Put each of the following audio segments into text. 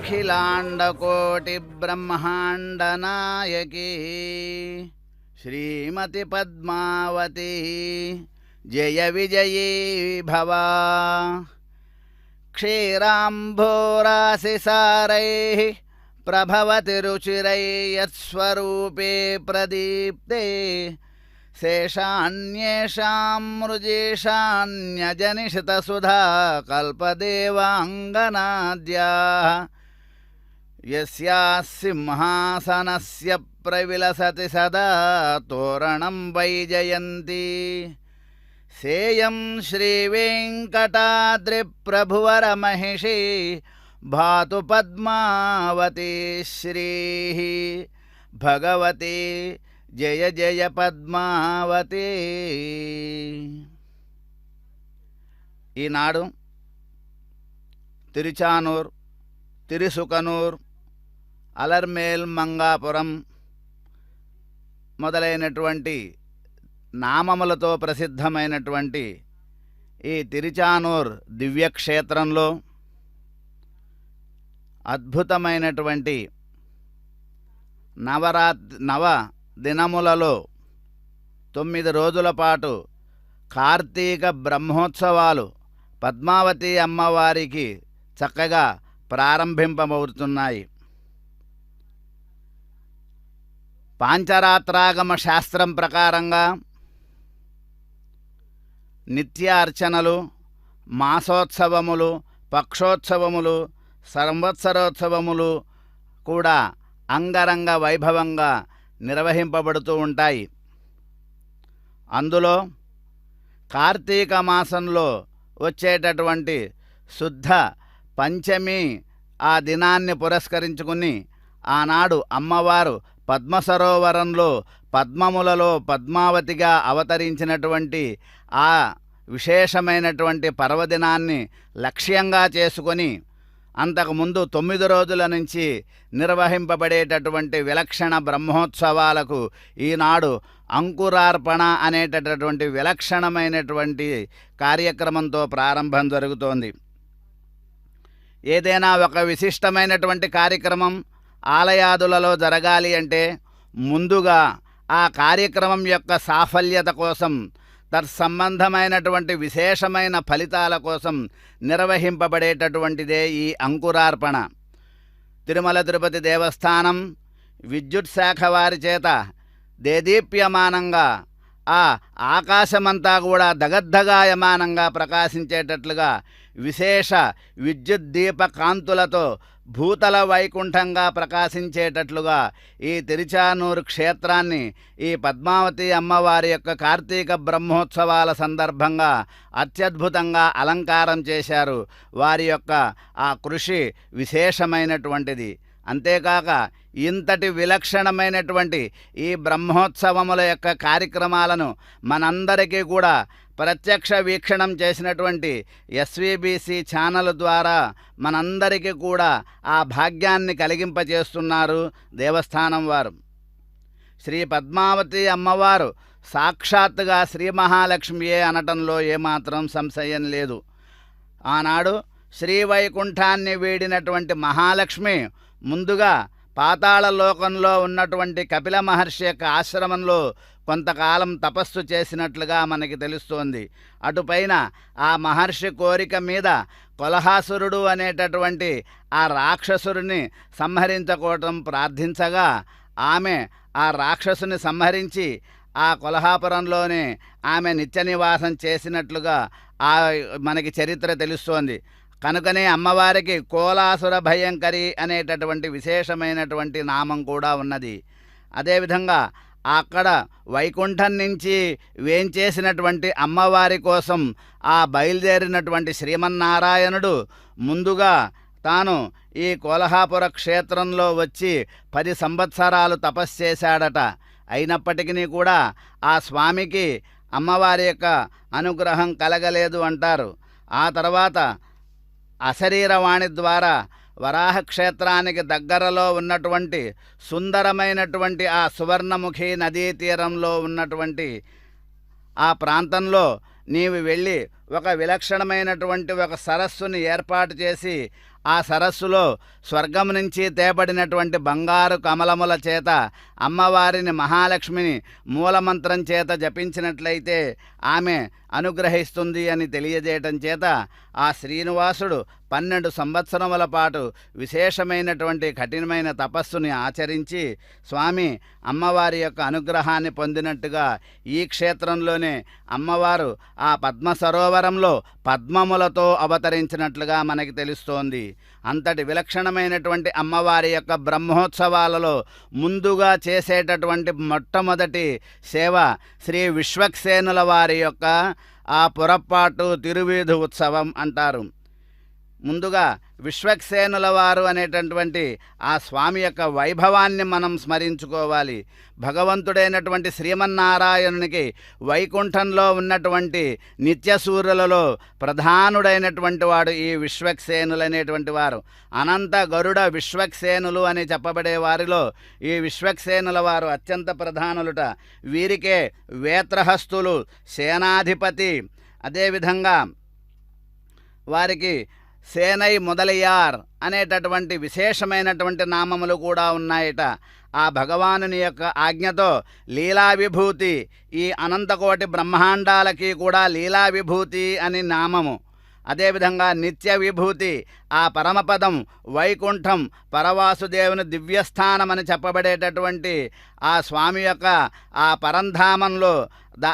अखिलाण्डकोटिब्रह्माण्डनायकी श्रीमति पद्मावती जय विजयी भव। क्षीराम्भोरासिसारैः प्रभवति रुचिरैः यत्स्वरूपे प्रदीप्ते शेषान्येषां मृजेशान्यजनिषितसुधा कल्पदेवाङ्गनाद्याः यस्याः सिंहासनस्य प्रविलसति सदा तोरणं वैजयन्ती सेयं श्रीवेङ्कटाद्रिप्रभुवरमहिषी भातु पद्मावती श्रीः भगवती जय जय పద్మావతి। ఈనాడు తిరుచానూర్, తిరుసుకనూర్, అలర్మేల్ మంగాపురం మొదలైనటువంటి నామములతో ప్రసిద్ధమైనటువంటి ఈ తిరుచానూర్ దివ్యక్షేత్రంలో అద్భుతమైనటువంటి నవ దినములలో 9 రోజుల పాటు కార్తీక బ్రహ్మోత్సవాలు పద్మావతి అమ్మవారికి చక్కగా ప్రారంభింపబడుతున్నాయి. పాంచరాత్రాగమ శాస్త్రం ప్రకారంగా నిత్య అర్చనలు, మాసోత్సవములు, పక్షోత్సవములు, సంవత్సరోత్సవములు కూడా అంగరంగ వైభవంగా నిర్వహింపబడుతూ ఉంటాయి. అందులో కార్తీక మాసంలో వచ్చేటటువంటి శుద్ధ పంచమి ఆ దినాన్ని పురస్కరించుకుని ఆనాడు అమ్మవారు పద్మసరోవరంలో పద్మములలో పద్మావతిగా అవతరించినటువంటి ఆ విశేషమైనటువంటి పర్వదినాన్ని లక్ష్యంగా చేసుకొని అంతకుముందు 9 రోజుల నుంచి నిర్వహింపబడేటటువంటి విలక్షణ బ్రహ్మోత్సవాలకు ఈనాడు అంకురార్పణ అనేటటువంటి విలక్షణమైనటువంటి కార్యక్రమంతో ప్రారంభం జరుగుతోంది. ఏదైనా ఒక విశిష్టమైనటువంటి కార్యక్రమం ఆలయాదులలో జరగాలి అంటే ముందుగా ఆ కార్యక్రమం యొక్క సాఫల్యత కోసం, తత్సంబంధమైనటువంటి విశేషమైన ఫలితాల కోసం నిర్వహింపబడేటటువంటిదే ఈ అంకురార్పణ. తిరుమల తిరుపతి దేవస్థానం విద్యుత్ శాఖ వారి చేత దేదీప్యమానంగా ఆ ఆకాశమంతా కూడా దగద్ధగాయమానంగా ప్రకాశించేటట్లుగా విశేష విద్యుత్ దీప కాంతులతో భూతల వైకుంఠంగా ప్రకాశించేటట్లుగా ఈ తిరుచానూరు క్షేత్రాన్ని ఈ పద్మావతి అమ్మవారి యొక్క కార్తీక బ్రహ్మోత్సవాల సందర్భంగా అత్యద్భుతంగా అలంకారం చేశారు. వారి యొక్క ఆ కృషి విశేషమైనటువంటిది. అంతేకాక ఇంతటి విలక్షణమైనటువంటి ఈ బ్రహ్మోత్సవముల యొక్క కార్యక్రమాలను మనందరికీ కూడా ప్రత్యక్ష వీక్షణం చేసినటువంటి ఎస్వీబీసీ ఛానల్ ద్వారా మనందరికీ కూడా ఆ భాగ్యాన్ని కలిగింపచేస్తున్నారు దేవస్థానం వారు. శ్రీ పద్మావతి అమ్మవారు సాక్షాత్తుగా శ్రీ మహాలక్ష్మియే అనటంలో ఏమాత్రం సంశయం లేదు. ఆనాడు శ్రీవైకుంఠాన్ని వీడినటువంటి మహాలక్ష్మి ముందుగా పాతాళ లోకంలో ఉన్నటువంటి కపిల మహర్షి యొక్క ఆశ్రమంలో కొంతకాలం తపస్సు చేసినట్లుగా మనకి తెలుస్తోంది. అటుపైన ఆ మహర్షి కోరిక మీద కొలహాసురుడు అనేటటువంటి ఆ రాక్షసుడిని సంహరించుకోవటం ప్రార్థించగా ఆమె ఆ రాక్షసుని సంహరించి ఆ కొల్హాపురంలోనే ఆమె నిత్య నివాసం చేసినట్లుగా మనకి చరిత్ర తెలుస్తోంది. కనుకనే అమ్మవారికి కోలాసుర భయంకరి అనేటటువంటి విశేషమైనటువంటి నామం కూడా ఉన్నది. అదేవిధంగా అక్కడ వైకుంఠం నుంచి వేంచేసినటువంటి అమ్మవారి కోసం ఆ బయలుదేరినటువంటి శ్రీమన్నారాయణుడు ముందుగా తాను ఈ కోల్హాపుర క్షేత్రంలో వచ్చి 10 సంవత్సరాలు తపస్సు చేశాడట. అయినప్పటికీ కూడా ఆ స్వామికి అమ్మవారి యొక్క అనుగ్రహం కలగలేదు అంటారు. ఆ తర్వాత అశరీరవాణి ద్వారా వరాహ క్షేత్రానికి దగ్గరలో ఉన్నటువంటి సుందరమైనటువంటి ఆ సువర్ణముఖి నదీ తీరంలో ఉన్నటువంటి ఆ ప్రాంతంలో నీవు వెళ్ళి ఒక విలక్షణమైనటువంటి ఒక సరస్సుని ఏర్పాటు చేసి ఆ సరస్సులో స్వర్గం నుంచి తేబడినటువంటి బంగారు కమలముల చేత అమ్మవారిని మహాలక్ష్మిని మూలమంత్రం చేత జపించినట్లయితే ఆమె అనుగ్రహిస్తుంది అని తెలియజేయటం చేత ఆ శ్రీనివాసుడు 12 సంవత్సరముల పాటు విశేషమైనటువంటి కఠినమైన తపస్సుని ఆచరించి స్వామి అమ్మవారి యొక్క అనుగ్రహాన్ని పొందినట్టుగా ఈ క్షేత్రంలోనే అమ్మవారు ఆ పద్మ సరోవరంలో పద్మములతో అవతరించినట్లుగా మనకి తెలుస్తోంది. అంతటి విలక్షణమైనటువంటి అమ్మవారి యొక్క బ్రహ్మోత్సవాలలో ముందుగా చేసేటటువంటి మొట్టమొదటి సేవ శ్రీ విశ్వక్సేనుల వారి యొక్క ఆ పురప్పాటు తిరువీధి ఉత్సవం అంటారు. ముందుగా విశ్వక్సేనుల వారు అనేటటువంటి ఆ స్వామి యొక్క వైభవాన్ని మనం స్మరించుకోవాలి. భగవంతుడైనటువంటి శ్రీమన్నారాయణునికి వైకుంఠంలో ఉన్నటువంటి నిత్యసూర్యులలో ప్రధానుడైనటువంటి వాడు ఈ విశ్వక్సేనులు అనేటువంటి వారు. అనంత గరుడ విశ్వక్సేనులు అని చెప్పబడే వారిలో ఈ విశ్వక్సేనుల వారు అత్యంత ప్రధానులుట. వీరికే వేత్రహస్తులు సేనాధిపతి, అదేవిధంగా వారికి సేనై మొదలయ్యార్ అనేటటువంటి విశేషమైనటువంటి నామములు కూడా ఉన్నాయట. ఆ భగవానుని యొక్క ఆజ్ఞతో లీలా విభూతి, ఈ అనంతకోటి బ్రహ్మాండాలకి కూడా లీలా విభూతి అని నామము. అదేవిధంగా నిత్య విభూతి, ఆ పరమపదం వైకుంఠం పరవాసుదేవుని దివ్యస్థానమని చెప్పబడేటటువంటి ఆ స్వామి యొక్క ఆ పరంధామంలో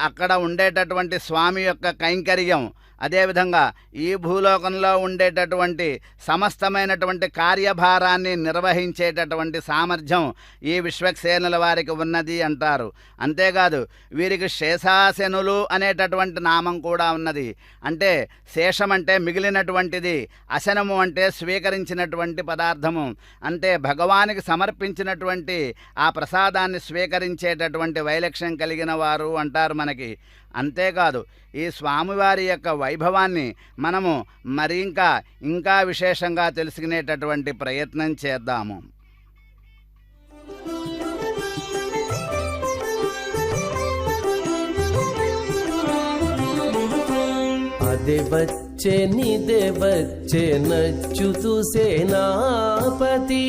అక్కడ ఉండేటటువంటి స్వామి యొక్క కైంకర్యం, అదేవిధంగా ఈ భూలోకంలో ఉండేటటువంటి సమస్తమైనటువంటి కార్యభారాన్ని నిర్వహించేటటువంటి సామర్థ్యం ఈ విశ్వక్సేనుల వారికి ఉన్నది అంటారు. అంతేకాదు వీరికి శేషాసనులు అనేటటువంటి నామం కూడా ఉన్నది. అంటే శేషం అంటే మిగిలినటువంటిది, అశనము అంటే స్వీకరించినటువంటి పదార్థము. అంటే భగవానికి సమర్పించినటువంటి ఆ ప్రసాదాన్ని స్వీకరించేటటువంటి వైలక్ష్యం కలిగిన వారు అంటారు మనకి. అంతేకాదు ఈ స్వామివారి యొక్క వైభవాన్ని మనము మరి ఇంకా విశేషంగా తెలుసుకునేటటువంటి ప్రయత్నం చేద్దాము. అదే వచ్చే నిదే వచ్చే నచ్చుతూ సేనాపతి,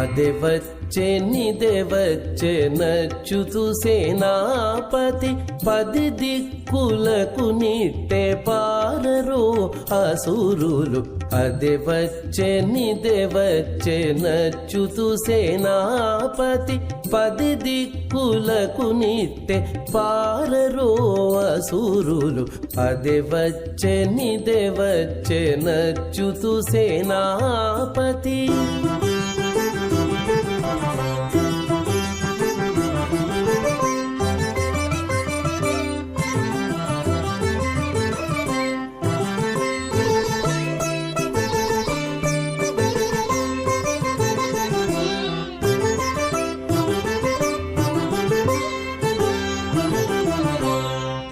అదే వచ్చే నిదే వచ్చే నచ్చుతూ సేనాపతి, 10 దిక్కులకు నిట్టే పారరు అసురులు. అదే వచ్చే నిదే వచ్చే నచ్చుతూ సేనాపతి, 10 దిక్కులకు నిట్టే పారరు అసురులు. అదే వచ్చే నిదే వచ్చే నచ్చుతూ సేనాపతి.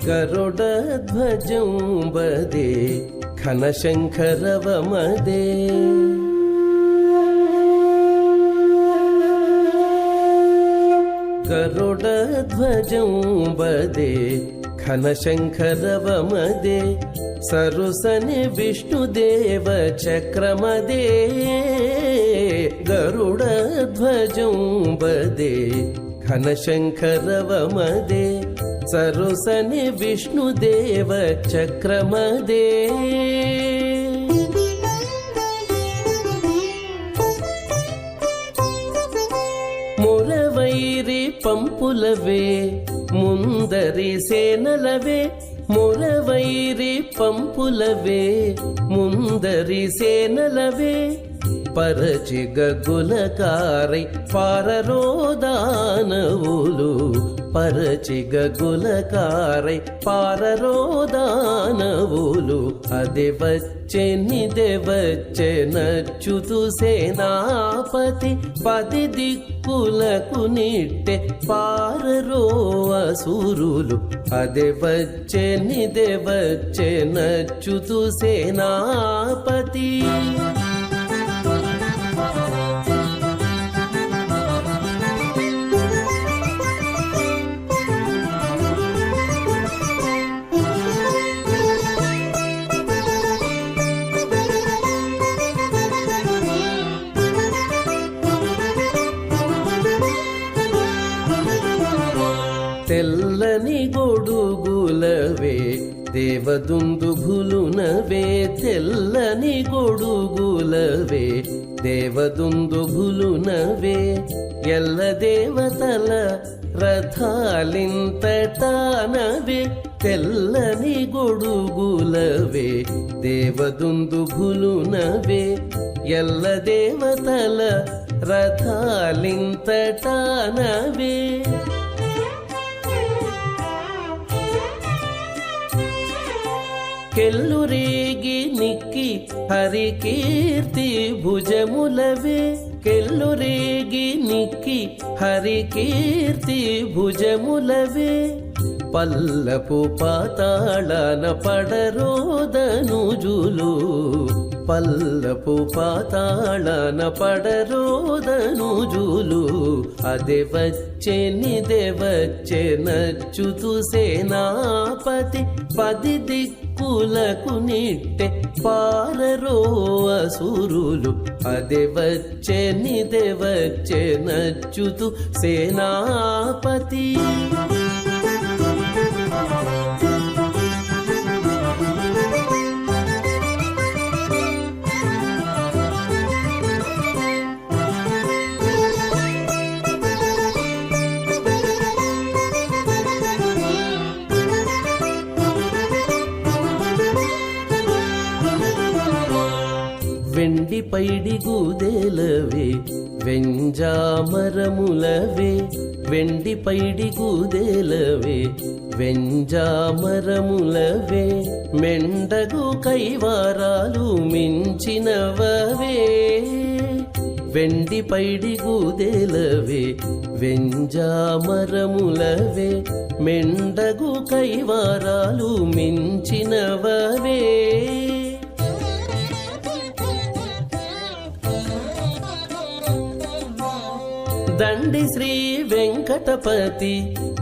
గరుడధ్వజం వదే ఘనశంఖరవమదే, గరుడధ్వజం వదే ఘనశంఖరవమదే, సరుసని విష్ణుదేవ చక్రమదే. గరుడధ్వజం వదే ఘనశంఖరవమదే, సరుసని విష్ణుదేవ చక్రమదే. మురవైరి పంపులవే ముందరి సేనలవే, మురవైరి పంపులవే ముందరి సేనలవే, పరచి గగులకారై పారరోదానవులు, పరచి గగులకారై పారరోదానవులు. అదే వచ్చే నిదే వచ్చే నచ్చుతూ సేనాపతి, 10 దిక్కులకు నిట్టే పారరో అసురులు. అదే వచ్చే నిదే వచ్చే నచ్చుతూ సేనాపతి. తెల్లని గొడుగులవే దేవదుందుభులునవే తెల్లని గొడుగులవే దేవదుందుభులునవే ఎల్ల దేవతల రథాలింతటానవే తెల్లని గొడుగులవే దేవదుందుభులునవే ఎల్ల దేవతల రథాలింతటానవే కెల్లురేగి నిక్కి హరికీర్తి భుజములవే కెల్లురేగి నిక్కి హరికీర్తి భుజములవే పల్లపు పాతాళన పడరోదనుజులు పల్లపు పాతాళన పడరోదనుజులు అదే వచ్చే నచ్చుతు సేనాపతి పది దిక్కులకు నిట్టె పారరో అసురులు అదే వచ్చే నచ్చుతు సేనాపతి వెండి పైడి గూదేలవే వెంజామరములవే వెండి పైడి గూదేలవే వెంజామరములవే మెండగు కైవారాలు మించినవవే వెండి పైడి గూదేలవే వెంజామరములవే మెండగు కైవారాలు మించినవవే దండి శ్రీ వెంకటపతి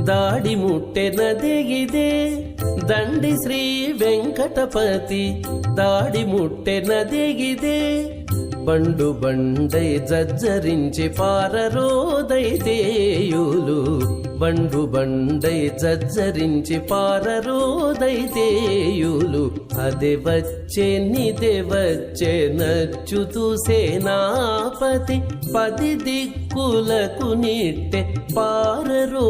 దాడి ముట్టెనదిగిదే దండి శ్రీ వెంకటపతి దాడి ముట్టెనదిగిదే బండు బండై జజ్జరించి పారరోదైతేయులు బండు బండై జజ్జరించి పారరోదైతేయులు అదే వచ్చే నచ్చుతు సేనాపతి పది దిక్కులకు నిట్టె పారరో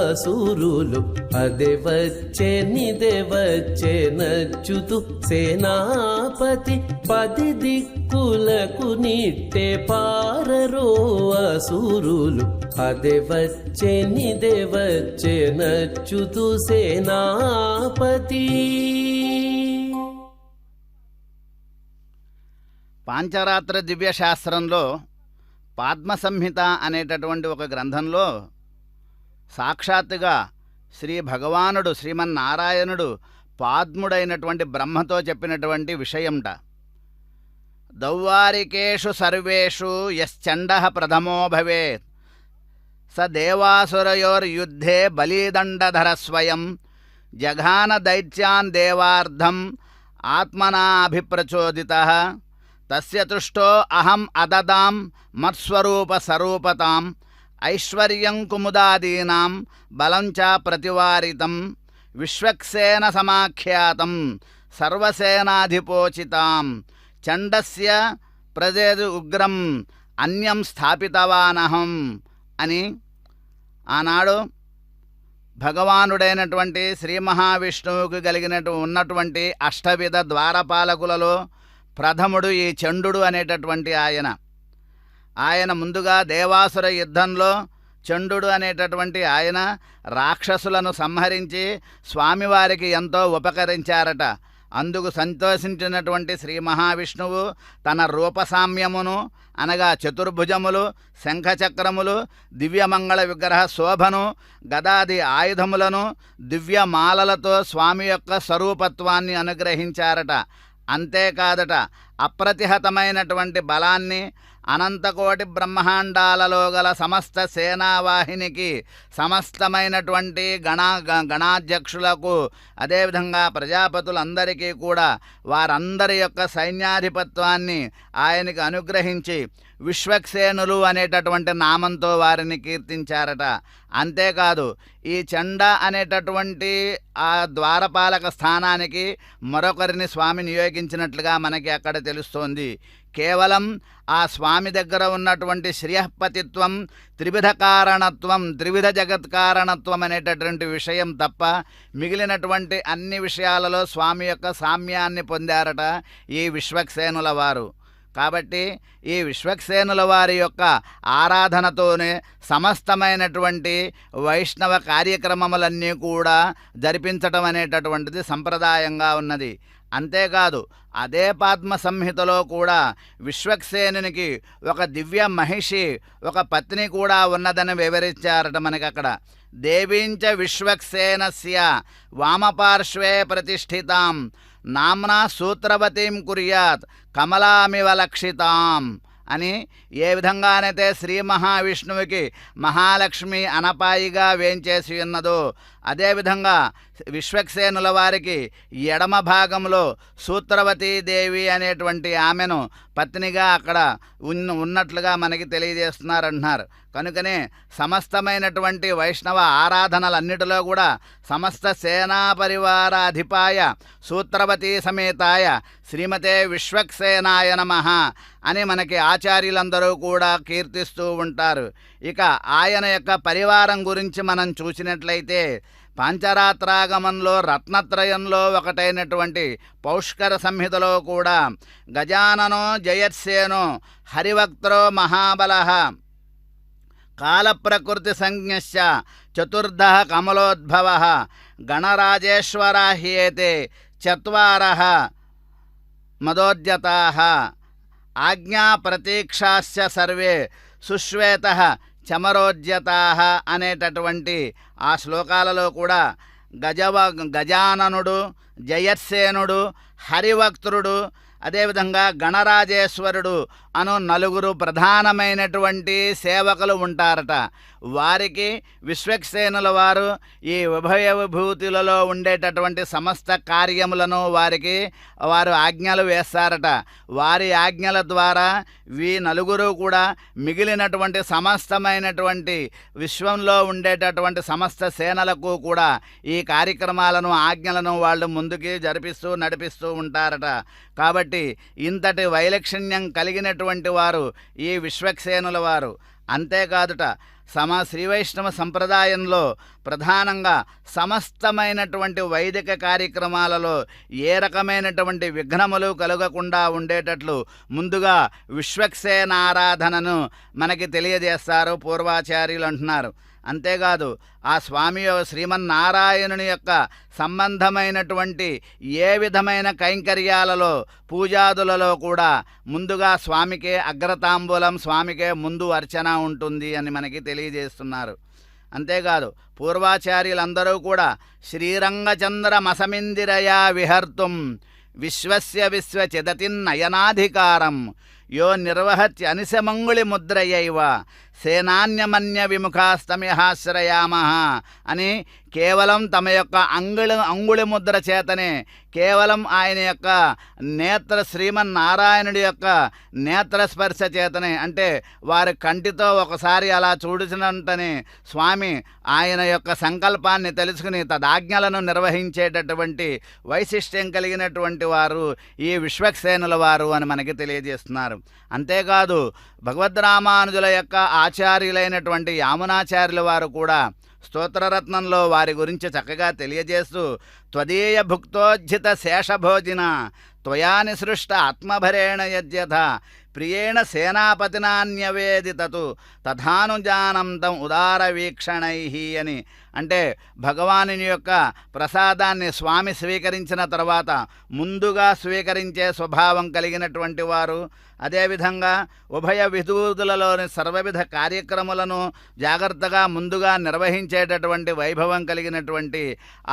అసురులు అదే వచ్చే నచ్చుతు సేనాపతి పది దిక్కులకు నిట్టె పారరో అసురులు అదే వచ్చే నచ్చుతు సేనాపతి. పాంచరాత్ర దివ్యశాస్త్రంలో పాద్మసంహిత అనేటటువంటి ఒక గ్రంథంలో సాక్షాత్తుగా శ్రీ భగవానుడు శ్రీమన్నారాయణుడు పాద్ముడైనటువంటి బ్రహ్మతో చెప్పినటువంటి విషయంట. దౌవారికేషు సర్వేషు యశ్చండః ప్రథమో భవేత్ స దేవాసురయోర్యుద్ధే బలీదండధర స్వయం జఘాన దైత్యాన్ దేవార్ధం ఆత్మనా అభిప్రచోదితః తస్య తుష్టో అహం అదదాం మత్స్వరూప సరూపతాం ఐశ్వర్యం కుముదాదీనాం బలం చ ప్రతివారితం విశ్వక్సేన సమాఖ్యాతం సర్వసేనాధిపోచితాం చండస్య ప్రజేదు ఉగ్రం అన్యం స్థాపితవానహం అని ఆనాడు భగవానుడైనటువంటి శ్రీ మహావిష్ణువుకు ఉన్నటువంటి అష్టవిధ ద్వారపాలకులలో ప్రథముడు ఈ చండు అనేటటువంటి ఆయన ముందుగా దేవాసుర యుద్ధంలో చండు అనేటటువంటి ఆయన రాక్షసులను సంహరించి స్వామివారికి ఎంతో ఉపకరించారట. అందుకు సంతోషించినటువంటి శ్రీ మహావిష్ణువు తన రూపసామ్యమును అనగా చతుర్భుజములు, శంఖచక్రములు, దివ్యమంగళ విగ్రహ శోభను, గదాది ఆయుధములను, దివ్యమాలలతో స్వామి యొక్క స్వరూపత్వాన్ని అనుగ్రహించారట. అంతేకాదట, అప్రతిహతమైనటువంటి బలాన్ని, అనంతకోటి బ్రహ్మాండాలలో గల సమస్త సేనావాహినికి, సమస్తమైనటువంటి గణాధ్యక్షులకు, అదేవిధంగా ప్రజాపతులందరికీ కూడా వారందరి యొక్క సైన్యాధిపత్వాన్ని ఆయనకి అనుగ్రహించి విశ్వక్సేనులు అనేటటువంటి నామంతో వారిని కీర్తించారట. అంతేకాదు ఈ చండ అనేటటువంటి ఆ ద్వారపాలక స్థానానికి మరొకరిని స్వామి నియోగించినట్లుగా మనకి అక్కడ తెలుస్తోంది. కేవలం ఆ స్వామి దగ్గర ఉన్నటువంటి శ్రేయఃపతిత్వం, త్రివిధ కారణత్వం, త్రివిధ జగత్కారణత్వం అనేటటువంటి విషయం తప్ప మిగిలినటువంటి అన్ని విషయాలలో స్వామి యొక్క సామ్యాన్ని పొందారట ఈ విశ్వక్సేనుల వారు. కాబట్టి ఈ విశ్వక్సేనుల వారి యొక్క ఆరాధనతోనే సమస్తమైనటువంటి వైష్ణవ కార్యక్రమములన్నీ కూడా జరిపించటం అనేటటువంటిది సంప్రదాయంగా ఉన్నది. అంతేకాదు అదే పద్మ సంహితలో కూడా విశ్వక్సేనునికి ఒక దివ్య మహిషి, ఒక పత్ని కూడా ఉన్నదని వివరించారట మనకి అక్కడ. దేవీంచ విశ్వక్సేనస్య వామపార్శ్వే ప్రతిష్ఠితాం నామ్నా సూత్రవతీం కుర్యాత్ కమలామివ లక్షితాం అని ఏ విధంగానైతే శ్రీ మహావిష్ణువుకి మహాలక్ష్మి అనపాయిగా వేంచేసి ఉన్నదో అదేవిధంగా విశ్వక్సేనుల వారికి ఎడమ భాగంలో సూత్రవతీదేవి అనేటువంటి ఆమెను పత్నిగా అక్కడ ఉన్నట్లుగా మనకి తెలియజేస్తున్నారంటున్నారు. కనుకనే సమస్తమైనటువంటి వైష్ణవ ఆరాధనలన్నిటిలో కూడా సమస్త సేనా పరివార అధిపాయ సూత్రవతీ సమేతాయ శ్రీమతే విశ్వక్సేనాయ నమః అని మనకి ఆచార్యులందరూ కూడా కీర్తిస్తూ ఉంటారు. ఇక ఆయన యొక్క పరివారం గురించి మనం చూసినట్లయితే పాంచరాత్రాగమంలో రత్నత్రయంలో ఒకటైనటువంటి పౌష్కర సంహితలో కూడా గజాననో జయత్సేనో హరివక్త్రో మహాబలః కాలప్రకృతి సంజ్ఞశ్చ చతుర్ధః కమలోద్భవః గణరాజేశ్వరా హ్యేతే చత్వారః మదోద్యతాః ఆజ్ఞా ప్రతీక్షాశ్చ సర్వే సుశ్వేతః చమరోద్యతాః అనేటటువంటి ఆ శ్లోకాలలో కూడా గజాననుడు, జయత్సేనుడు, హరివక్త్రుడు, అదేవిధంగా గణరాజేశ్వరుడు అను నలుగురు ప్రధానమైనటువంటి సేవకులు ఉంటారట. వారికి విశ్వక్సేనుల వారు ఈ ఉభయ విభూతులలో ఉండేటటువంటి సమస్త కార్యములను వారు ఆజ్ఞలు వేస్తారట. వారి ఆజ్ఞల ద్వారా ఈ నలుగురు కూడా మిగిలినటువంటి సమస్తమైనటువంటి విశ్వంలో ఉండేటటువంటి సమస్త సేనలకు కూడా ఈ కార్యక్రమాలను ఆజ్ఞలను వాళ్ళు ముందుకి నడిపిస్తూ ఉంటారట. కాబట్టి ఇంతటి వైలక్షణ్యం కలిగినటువంటి వారు ఈ విశ్వక్సేనుల వారు. అంతేకాదుట శ్రీవైష్ణవ సంప్రదాయంలో ప్రధానంగా సమస్తమైనటువంటి వైదిక కార్యక్రమాలలో ఏ రకమైనటువంటి విఘ్నములు కలగకుండా ఉండేటట్లు ముందుగా విశ్వక్సేన ఆరాధనను మనకి తెలియజేస్తారు పూర్వాచార్యులు అంటున్నారు. అంతేకాదు ఆ స్వామి శ్రీమన్నారాయణుని యొక్క సంబంధమైనటువంటి ఏ విధమైన కైంకర్యాలలో పూజాదులలో కూడా ముందుగా స్వామికే అగ్రతాంబూలం, స్వామికే ముందు అర్చన ఉంటుంది అని మనకి తెలియజేస్తున్నారు. అంతేకాదు పూర్వాచార్యులందరూ కూడా శ్రీరంగచంద్రమసమిందిరయా విహర్తుం విశ్వస్య విశ్వచిదతిన్నయనాధికారం యో నిర్వహత్యనిశమంగుళి ముద్రయైవ సేనాన్యమన్య విముఖాస్తమిహాశ్రయామః అని కేవలం తమ యొక్క అంగుళి ముద్ర చేతనే కేవలం ఆయన యొక్క శ్రీమన్నారాయణుడి యొక్క నేత్రస్పర్శ చేతనే అంటే వారి కంటితో ఒకసారి అలా చూడినంతనే స్వామి ఆయన యొక్క సంకల్పాన్ని తెలుసుకుని తదాజ్ఞలను నిర్వహించేటటువంటి వైశిష్ట్యం కలిగినటువంటి వారు ఈ విశ్వక్సేనుల వారు అని మనకి తెలియజేస్తున్నారు. అంతేకాదు భగవద్రామానుజుల యొక్క ఆచార్యులైనటువంటి యామునాచార్యుల వారు కూడా స్తోత్రరత్నంలో వారి గురించి చక్కగా తెలియజేస్తూ త్వదీయ భుక్తోజ్జిత శేషభోజిన త్వయా నిసృష్ట ఆత్మభరేణ యజ్యథ ప్రియేణ సేనాపతినాన్యవేదితతు తథానుజానంతం ఉదార వీక్షణై అని అంటే భగవానుని యొక్క ప్రసాదాన్ని స్వామి స్వీకరించిన తర్వాత ముందుగా స్వీకరించే స్వభావం కలిగినటువంటి వారు, అదేవిధంగా ఉభయ విధూతులలోని సర్వవిధ కార్యక్రమాలను జాగ్రత్తగా ముందుగా నిర్వహించేటటువంటి వైభవం కలిగినటువంటి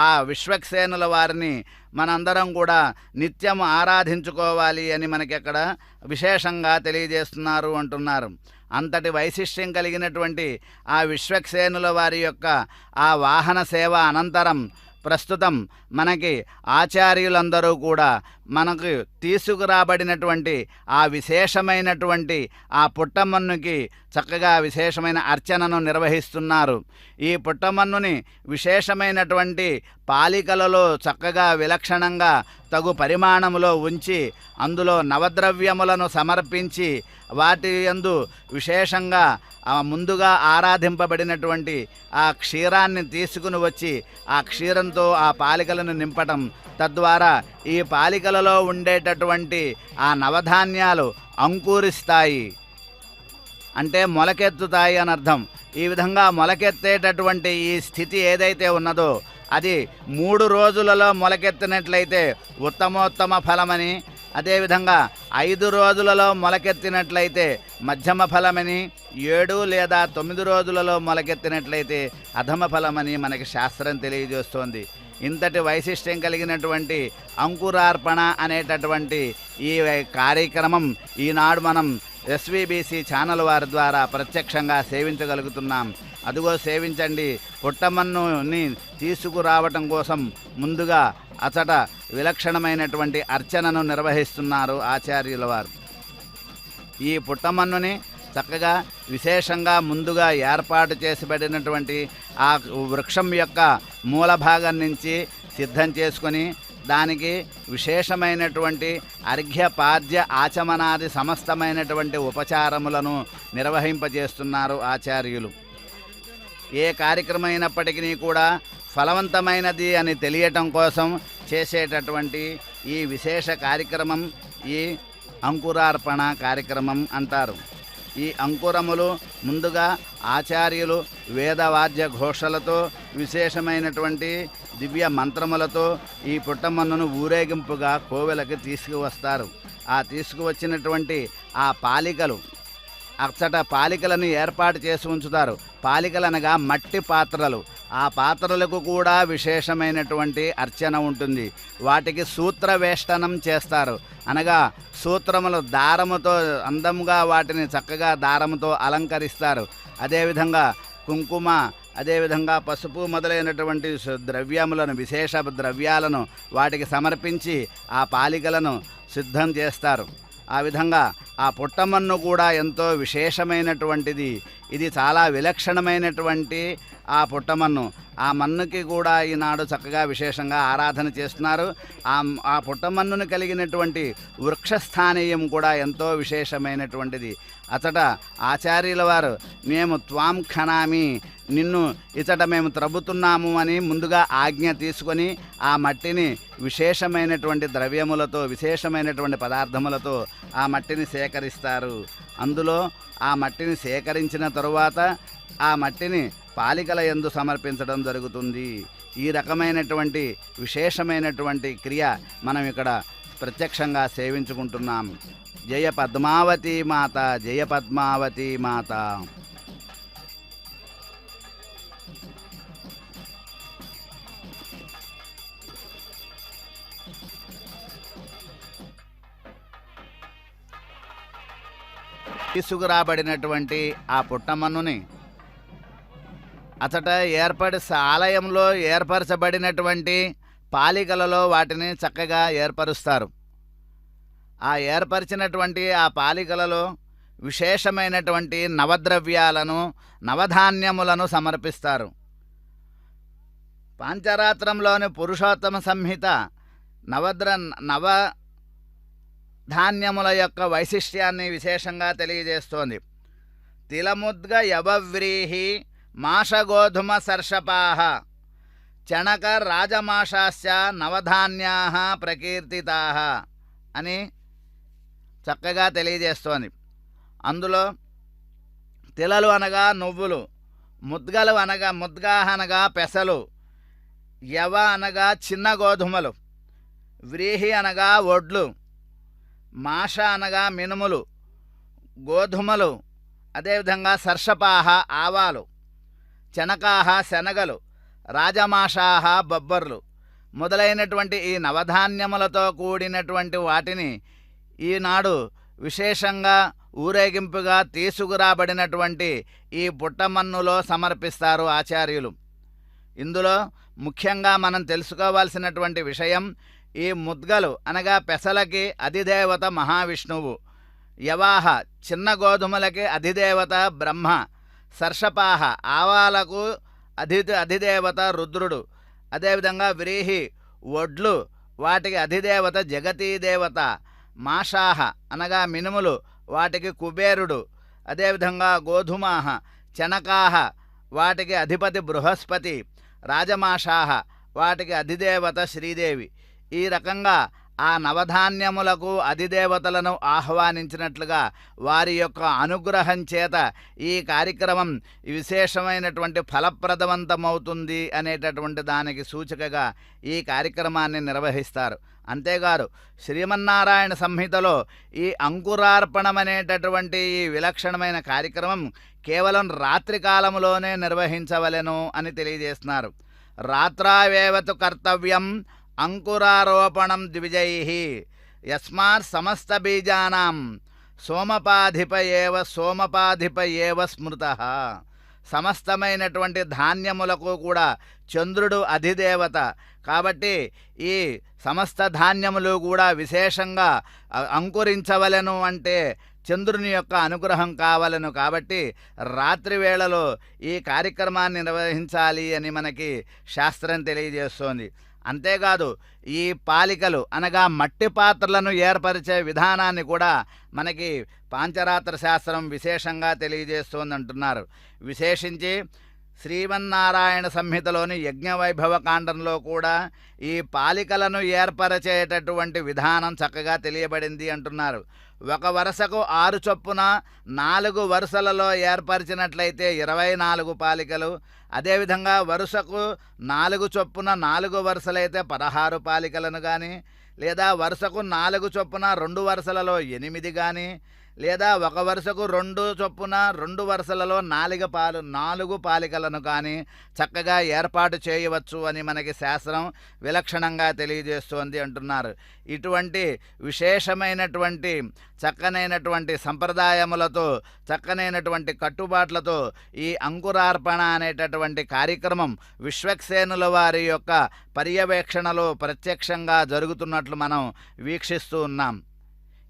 ఆ విశ్వక్సేనుల వారిని మనందరం కూడా నిత్యం ఆరాధించుకోవాలి అని మనకి అక్కడ విశేషంగా తెలియజేస్తున్నారు అంటున్నారు. అంతటి వైశిష్ట్యం కలిగినటువంటి ఆ విశ్వక్సేనుల వారి యొక్క ఆ వాహన సేవ అనంతరం ప్రస్తుతం మనకి ఆచార్యులందరూ కూడా మనకు తీసుకురాబడినటువంటి ఆ విశేషమైనటువంటి ఆ పుట్టమన్నుకి చక్కగా విశేషమైన అర్చనను నిర్వహిస్తున్నారు. ఈ పుట్టమన్నుని విశేషమైనటువంటి పాలికలలో చక్కగా విలక్షణంగా తగు పరిమాణములో ఉంచి అందులో నవద్రవ్యములను సమర్పించి వాటి యందు విశేషంగా ముందుగా ఆరాధింపబడినటువంటి ఆ క్షీరాన్ని తీసుకుని వచ్చి ఆ క్షీరంతో ఆ పాలికలను నింపటం, తద్వారా ఈ పాలికలలో ఉండేటటువంటి ఆ నవధాన్యాలు అంకురిస్తాయి, అంటే మొలకెత్తుతాయి అని అర్థం. ఈ విధంగా మొలకెత్తేటటువంటి ఈ స్థితి ఏదైతే ఉన్నదో అది 3 రోజులలో మొలకెత్తినట్లయితే ఉత్తమోత్తమ ఫలమని, అదేవిధంగా 5 రోజులలో మొలకెత్తినట్లయితే మధ్యమ ఫలమని, 7 లేదా 9 రోజులలో మొలకెత్తినట్లయితే అధమ ఫలమని మనకి శాస్త్రం తెలియజేస్తోంది. ఇంతటి వైశిష్ట్యం కలిగినటువంటి అంకురార్పణ అనేటటువంటి ఈ కార్యక్రమం ఈనాడు మనం ఎస్వీబీసీ ఛానల్ వారి ద్వారా ప్రత్యక్షంగా సేవించగలుగుతున్నాం. అదుగో సేవించండి. పుట్టమన్నుని తీసుకురావటం కోసం ముందుగా అచట విలక్షణమైనటువంటి అర్చనను నిర్వహిస్తున్నారు ఆచార్యుల వారు. ఈ పుట్టమన్నుని చక్కగా విశేషంగా ముందుగా ఏర్పాటు చేసిబడినటువంటి ఆ వృక్షం యొక్క మూల భాగం నుంచి సిద్ధం చేసుకొని దానికి విశేషమైనటువంటి అర్ఘ్యపాద్య ఆచమనాది సమస్తమైనటువంటి ఉపచారములను నిర్వహింపజేస్తున్నారు ఆచార్యులు. ఏ కార్యక్రమం అయినప్పటికీ కూడా ఫలవంతమైనది అని తెలియటం కోసం చేసేటటువంటి ఈ విశేష కార్యక్రమం ఈ అంకురార్పణ కార్యక్రమం అంటారు. ఈ అంకురములు ముందుగా ఆచార్యులు వేదవాద్య ఘోషలతో విశేషమైనటువంటి దివ్య మంత్రములతో ఈ పుట్టమన్నును ఊరేగింపుగా కోవెలకి తీసుకువస్తారు. ఆ తీసుకువచ్చినటువంటి ఆ పాలికలు అచ్చట పాలికలను ఏర్పాటు చేసి ఉంచుతారు. పాలికలనగా మట్టి పాత్రలు. ఆ పాత్రలకు కూడా విశేషమైనటువంటి అర్చన ఉంటుంది. వాటికి సూత్రవేష్టనం చేస్తారు, అనగా సూత్రములు దారముతో అందంగా వాటిని చక్కగా దారముతో అలంకరిస్తారు. అదేవిధంగా కుంకుమ, అదేవిధంగా పసుపు మొదలైనటువంటి ద్రవ్యములను, విశేష ద్రవ్యాలను వాటికి సమర్పించి ఆ పాలికలను సిద్ధం చేస్తారు. ఆ విధంగా ఆ పుట్టమన్ను కూడా ఎంతో విశేషమైనటువంటిది. ఇది చాలా విలక్షణమైనటువంటి ఆ పుట్టమన్ను. ఆ మన్నుకి కూడా ఈనాడు చక్కగా విశేషంగా ఆరాధన చేస్తున్నారు. ఆ పుట్టమన్నును కలిగినటువంటి వృక్షస్థానీయం కూడా ఎంతో విశేషమైనటువంటిది. అతట ఆచార్యుల వారు మేము త్వాం ఖనామి, నిన్ను ఇతట మేము త్రవ్వుతున్నాము అని ముందుగా ఆజ్ఞ తీసుకొని ఆ మట్టిని విశేషమైనటువంటి ద్రవ్యములతో, విశేషమైనటువంటి పదార్థములతో ఆ మట్టిని సేకరిస్తారు. అందులో ఆ మట్టిని సేకరించిన తరువాత ఆ మట్టిని పాలికల యందు సమర్పించడం జరుగుతుంది. ఈ రకమైనటువంటి విశేషమైనటువంటి క్రియ మనం ఇక్కడ ప్రత్యక్షంగా సేవించుకుంటున్నాం. జయ పద్మావతి మాత, జయ పద్మావతి మాత. తీసుకురాబడినటువంటి ఆ పుట్టమన్నుని అతట ఆలయంలో ఏర్పరచబడినటువంటి పాలికలలో వాటిని చక్కగా ఏర్పరుస్తారు. ఆ ఏర్పరిచినటువంటి ఆ పాలికలలో విశేషమైనటువంటి నవద్రవ్యాలను, నవధాన్యములను సమర్పిస్తారు. పాంచరాత్రంలోని పురుషోత్తమ సంహిత నవధాన్యముల యొక్క వైశిష్ట్యాన్ని విశేషంగా తెలియజేస్తోంది. తిలముద్గ యవవ్రీహి మాషగోధుమ సర్షపాః చణక రాజమాషాశ్చ నవధాన్యాః ప్రకీర్తితాః అని చక్కగా తెలియజేస్తోంది. అందులో తిలలు అనగా నువ్వులు, ముద్గలు అనగా అనగా పెసలు, యవ అనగా చిన్న గోధుమలు, వ్రీహి అనగా వడ్లు, మాష అనగా మినుములు, గోధుమలు, అదేవిధంగా సర్షపాహ ఆవాలు, చనకాహ శనగలు, రాజమాషాహ బొబ్బర్లు మొదలైనటువంటి ఈ నవధాన్యములతో కూడినటువంటి వాటిని ఈనాడు విశేషంగా ఊరేగింపుగా తీసుకురాబడినటువంటి ఈ పుట్టమన్నులో సమర్పిస్తారు ఆచార్యులు. ఇందులో ముఖ్యంగా మనం తెలుసుకోవాల్సినటువంటి విషయం, ఈ ముద్గలు అనగా పెసలకి అధిదేవత మహావిష్ణువు, యవాహ చిన్న గోధుమలకి అధిదేవత బ్రహ్మ, సర్షపాహ ఆవాలకు అధిదేవత రుద్రుడు, అదేవిధంగా వ్రీహి ఒడ్లు వాటికి అధిదేవత జగతీదేవత, మాషాహ అనగా మినుములు వాటికి కుబేరుడు, అదేవిధంగా గోధుమాహ చనకాహ వాటికి అధిపతి బృహస్పతి, రాజమాషాహ వాటికి అధిదేవత శ్రీదేవి. ఈ రకంగా ఆ నవధాన్యములకు అధిదేవతలను ఆహ్వానించినట్లుగా వారి యొక్క అనుగ్రహం చేత ఈ కార్యక్రమం విశేషమైనటువంటి ఫలప్రదవంతమవుతుంది అనేటటువంటి దానికి సూచికగా ఈ కార్యక్రమాన్ని నిర్వహిస్తారు. అంతేకాదు శ్రీమన్నారాయణ సంహితలో ఈ అంకురార్పణం అనేటటువంటి ఈ విలక్షణమైన కార్యక్రమం కేవలం రాత్రి కాలంలోనే నిర్వహించవలెను అని తెలియజేస్తున్నారు. రాత్రావేవతు కర్తవ్యం అంకురారోపణం ద్విజైః యస్మాత్ సమస్త బీజానాం సోమపాధిప ఏవ స్మృతః. సమస్తమైనటువంటి ధాన్యములకు కూడా చంద్రుడు అధిదేవత కాబట్టి ఈ సమస్త ధాన్యములు కూడా విశేషంగా అంకురించవలెను అంటే చంద్రుని యొక్క అనుగ్రహం కావలను. కాబట్టి రాత్రి వేళలో ఈ కార్యక్రమాన్ని నిర్వహించాలి అని మనకి శాస్త్రం తెలియజేస్తోంది. అంతేకాదు ఈ పాలికలు అనగా మట్టి పాత్రలను ఏర్పరిచే విధానాన్ని కూడా మనకి పాంచరాత్ర శాస్త్రం విశేషంగా తెలియజేస్తోంది అంటున్నారు. విశేషించి శ్రీమన్నారాయణ సంహితలోని యజ్ఞవైభవ కాండంలో కూడా ఈ పాలికలను ఏర్పరచేటటువంటి విధానం చక్కగా తెలియబడింది అంటున్నారు. ఒక వరుసకు 6 చొప్పున 4 వరుసలలో ఏర్పరిచినట్లయితే 24 పాలికలు, అదేవిధంగా వరుసకు 4 చొప్పున 4 వరుసలైతే 16 పాలికలను కానీ, లేదా వరుసకు 4 చొప్పున 2 వరుసలలో 8 కానీ, లేదా ఒక వరుసకు 2 చొప్పున 2 వరుసలలో 4 పాలికలను కానీ చక్కగా ఏర్పాటు చేయవచ్చు అని మనకి శాస్త్రం విలక్షణంగా తెలియజేస్తోంది అంటున్నారు. ఇటువంటి విశేషమైనటువంటి చక్కనైనటువంటి సంప్రదాయములతో చక్కనైనటువంటి కట్టుబాట్లతో ఈ అంకురార్పణ అనేటటువంటి కార్యక్రమం విశ్వక్సేనుల వారి యొక్క పర్యవేక్షణలో ప్రత్యక్షంగా జరుగుతున్నట్లు మనం వీక్షిస్తూ ఉన్నాం.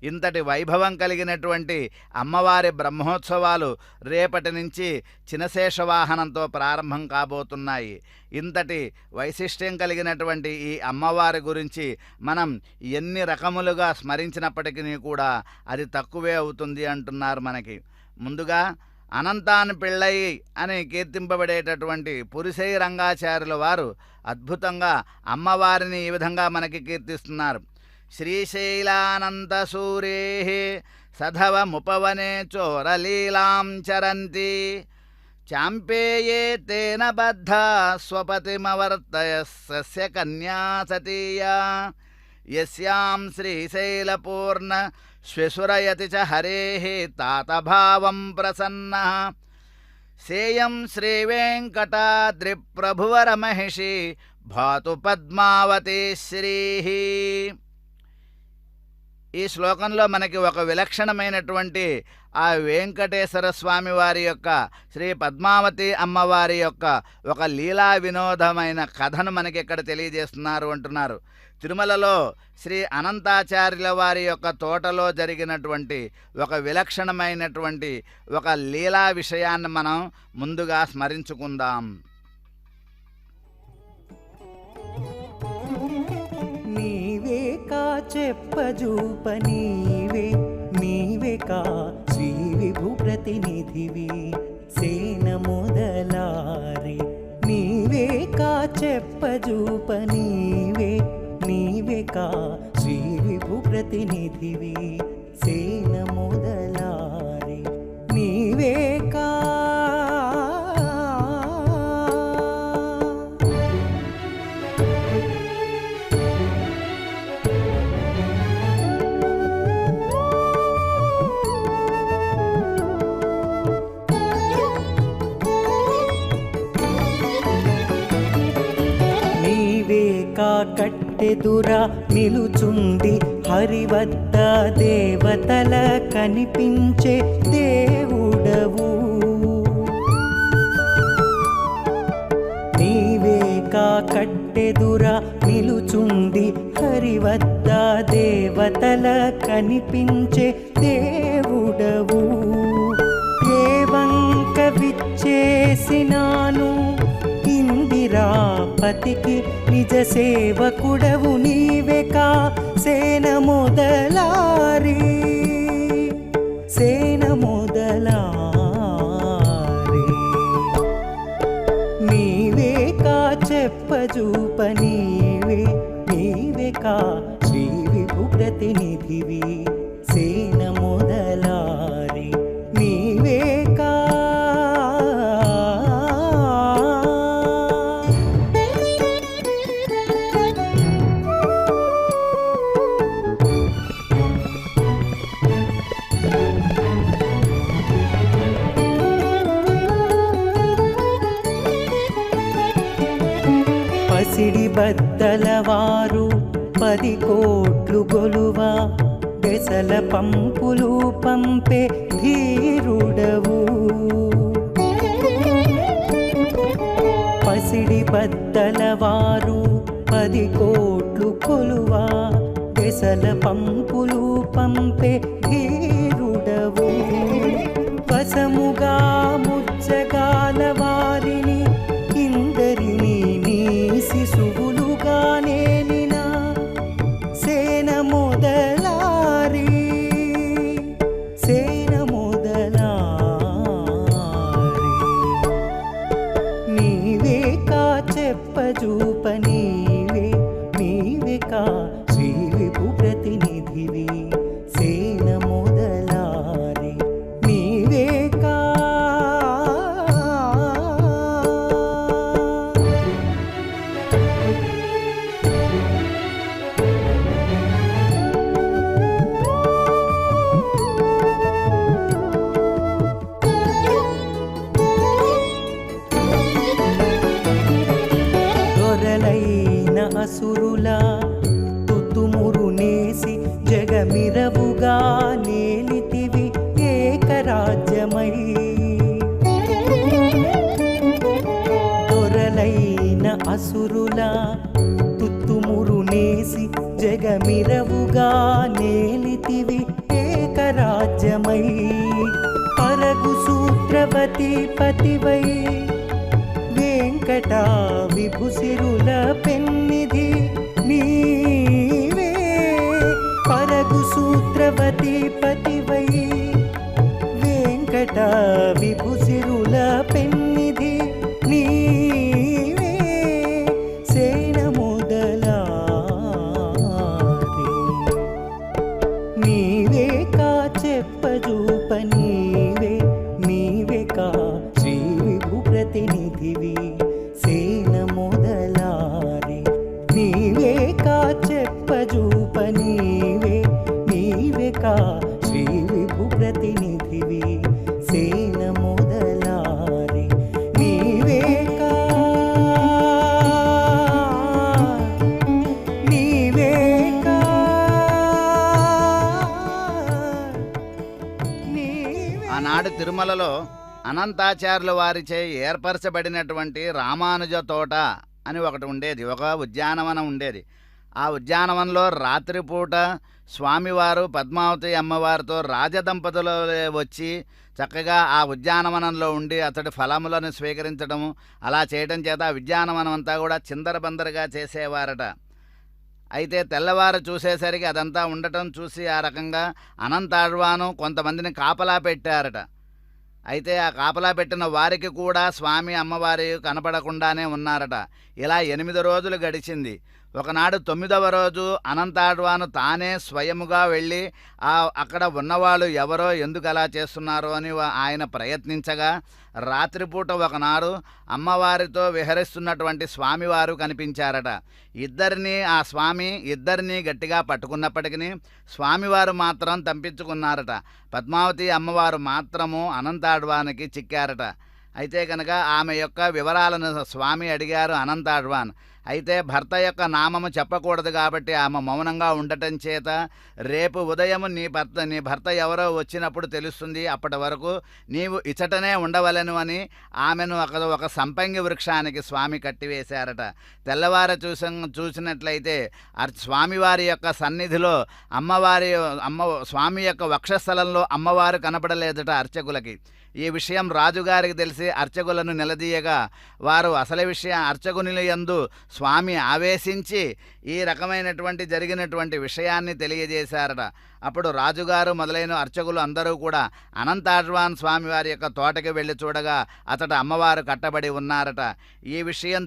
ఇంతటి వైభవం కలిగినటువంటి అమ్మవారి బ్రహ్మోత్సవాలు రేపటి నుంచి చినశేషవాహనంతో ప్రారంభం కాబోతున్నాయి. ఇంతటి వైశిష్ట్యం కలిగినటువంటి ఈ అమ్మవారి గురించి మనం ఎన్ని రకములుగా స్మరించినప్పటికీ కూడా అది తక్కువే అవుతుంది అంటున్నారు మనకి. ముందుగా అనంతాన్ పిళ్ళై అని కీర్తింపబడేటటువంటి పురిసై రంగాచార్యుల వారు అద్భుతంగా అమ్మవారిని ఈ విధంగా మనకి కీర్తిస్తున్నారు. శ్రీశైలానంతసూరేః సధవముపవనే చోరలీలాం చరంతి చాంపేయే తేన బద్ధా స్వపతిమవర్తయస్య కన్యా సతీయా యస్యాం శ్రీశైలపూర్ణ శ్వశురయతి చ హరేః తాతభావం ప్రసన్నః సేయం శ్రీవేంకటాద్రిప్రభువరమహిషి భాతు పద్మావతి శ్రీః. ఈ శ్లోకంలో మనకి ఒక విలక్షణమైనటువంటి ఆ వెంకటేశ్వర స్వామి వారి యొక్క శ్రీ పద్మావతి అమ్మవారి యొక్క ఒక లీలా వినోదమైన కథను మనకి ఇక్కడ తెలియజేస్తున్నారు అంటున్నారు. తిరుమలలో శ్రీ అనంతాచార్యుల వారి యొక్క తోటలో జరిగినటువంటి ఒక విలక్షణమైనటువంటి ఒక లీలా విషయాన్ని మనం ముందుగా స్మరించుకుందాం. నీవే కా చెప్పజూప నీవే కా శ్రీ విభు ప్రతినిధివి సేన మొదలారి నీవే కా చెప్పజూప నీవే కా శ్రీ విభు ప్రతినిధివి సేన మొదలారి నీవే కా కట్టెదురా నిలుచుండి హరివద్ద దేవతల కనిపించే దేవుడవు నీవే నీవేకా కట్టెదురా నిలుచుండి హరివద్ద దేవతల కనిపించే దేవుడవు ఏ వంక విచ్చేసినాను ఇందిరాపతికి నిజ సేవకుడవు నీవేకా సేన మొదలారి సేన మొదలారి నీవేకా చెప్పజూప నీవేకా శ్రీ విభు ప్రతినిధివి సేన మొదలారి నీవేకా పసిడి బద్దలవారు 10 కోట్లు గొలువా దెసల పంపులు పంపే ధీరుడవు పసిడి బద్దలవారు 10 కోట్లు కొలువా దెసల పంపులు పంపే ధీరుడవు వసముగా ముచ్చగాల వారిని ఇందరిని నీ శిశువులుగా నేనినా సేన మొదలారి సేన మొదలారి నీవేకా చెప్పజూప నీవేకా శ్రీ విభు ప్రతినిధివి సేన మొదలారి నీవేకా దొరలైన అసురుల తుతుమురు నేసి జగమిరవుగా నేలితివి ఏకరాజ్యమై దొరలైన అసురుల తుతుమురు నేసి జగమిరవుగా నేలితివి ఏకరాజ్యమై పరగు సూత్రవతి పతివై వెంకట విభుసిరుల పెన్నిధి నీవే పరగు సూత్రవతి పతివై వెంకట విభుసిరుల పెన్నిధి నీవే సేన మొదలారి నీవేకా చెప్పజూప నీవేకా శ్రీ విభు ప్రతినిధివి సేన మొదలారి నీవేకా చెప్పజూప నీవేకా శ్రీ విభు ప్రతినిధివి సేన మొదలారి నీవేకా నీవేకా ఆనాడు తిరుమలలో అనంతాచార్యుల వారిచే ఏర్పరచబడినటువంటి రామానుజ తోట అని ఒకటి ఉండేది, ఒక ఉద్యానవనం ఉండేది. ఆ ఉద్యానవనంలో రాత్రిపూట స్వామివారు పద్మావతి అమ్మవారితో రాజదంపతులు వచ్చి చక్కగా ఆ ఉద్యానవనంలో ఉండి అతడి ఫలములను స్వీకరించడము అలా చేయడం చేత ఆ ఉద్యానవనం అంతా కూడా చిందరబందరగా చేసేవారట. అయితే తెల్లవారు చూసేసరికి అదంతా ఉండటం చూసి ఆ రకంగా అనంతాళ్వాను కొంతమందిని కాపలా పెట్టారట. అయితే ఆ కాపలా పెట్టిన వారికి కూడా స్వామి అమ్మవారి కనపడకుండానే ఉన్నారట. ఇలా 8 రోజులు గడిచింది. ఒకనాడు 9వ రోజు అనంతాళ్వాను తానే స్వయముగా వెళ్ళి అక్కడ ఉన్నవాళ్ళు ఎవరో ఎందుకు అలా చేస్తున్నారో అని ఆయన ప్రయత్నించగా రాత్రిపూట ఒకనాడు అమ్మవారితో విహరిస్తున్నటువంటి స్వామివారు కనిపించారట. ఆ స్వామి ఇద్దరినీ గట్టిగా పట్టుకున్నప్పటికీ స్వామివారు మాత్రం తప్పించుకున్నారట. పద్మావతి అమ్మవారు మాత్రము అనంతాళ్వానికి చిక్కారట. అయితే కనుక ఆమె యొక్క వివరాలను స్వామి అడిగారు అనంతాళ్వాన్. అయితే భర్త యొక్క నామము చెప్పకూడదు కాబట్టి ఆమె మౌనంగా ఉండటం చేత రేపు ఉదయం నీ భర్త ఎవరో వచ్చినప్పుడు తెలుస్తుంది, అప్పటి వరకు నీవు ఇచటనే ఉండవలను అని ఆమెను ఒక సంపంగి వృక్షానికి స్వామి కట్టివేశారట. తెల్లవారు చూసినట్లయితే స్వామివారి యొక్క సన్నిధిలో స్వామి యొక్క వక్షస్థలంలో అమ్మవారు కనపడలేదట అర్చకులకి. ఈ విషయం రాజుగారికి తెలిసి అర్చకులను నిలదీయగా వారు అసలు విషయం అర్చకుని యందు స్వామి ఆవేశించి ఈ రకమైనటువంటి జరిగినటువంటి విషయాన్ని తెలియజేశారట. అప్పుడు రాజుగారు మొదలైన అర్చకులు అందరూ కూడా అనంతాడ్వాన్ స్వామివారి యొక్క తోటకి వెళ్ళి చూడగా అతడు అమ్మవారు కట్టబడి ఉన్నారట. ఈ విషయం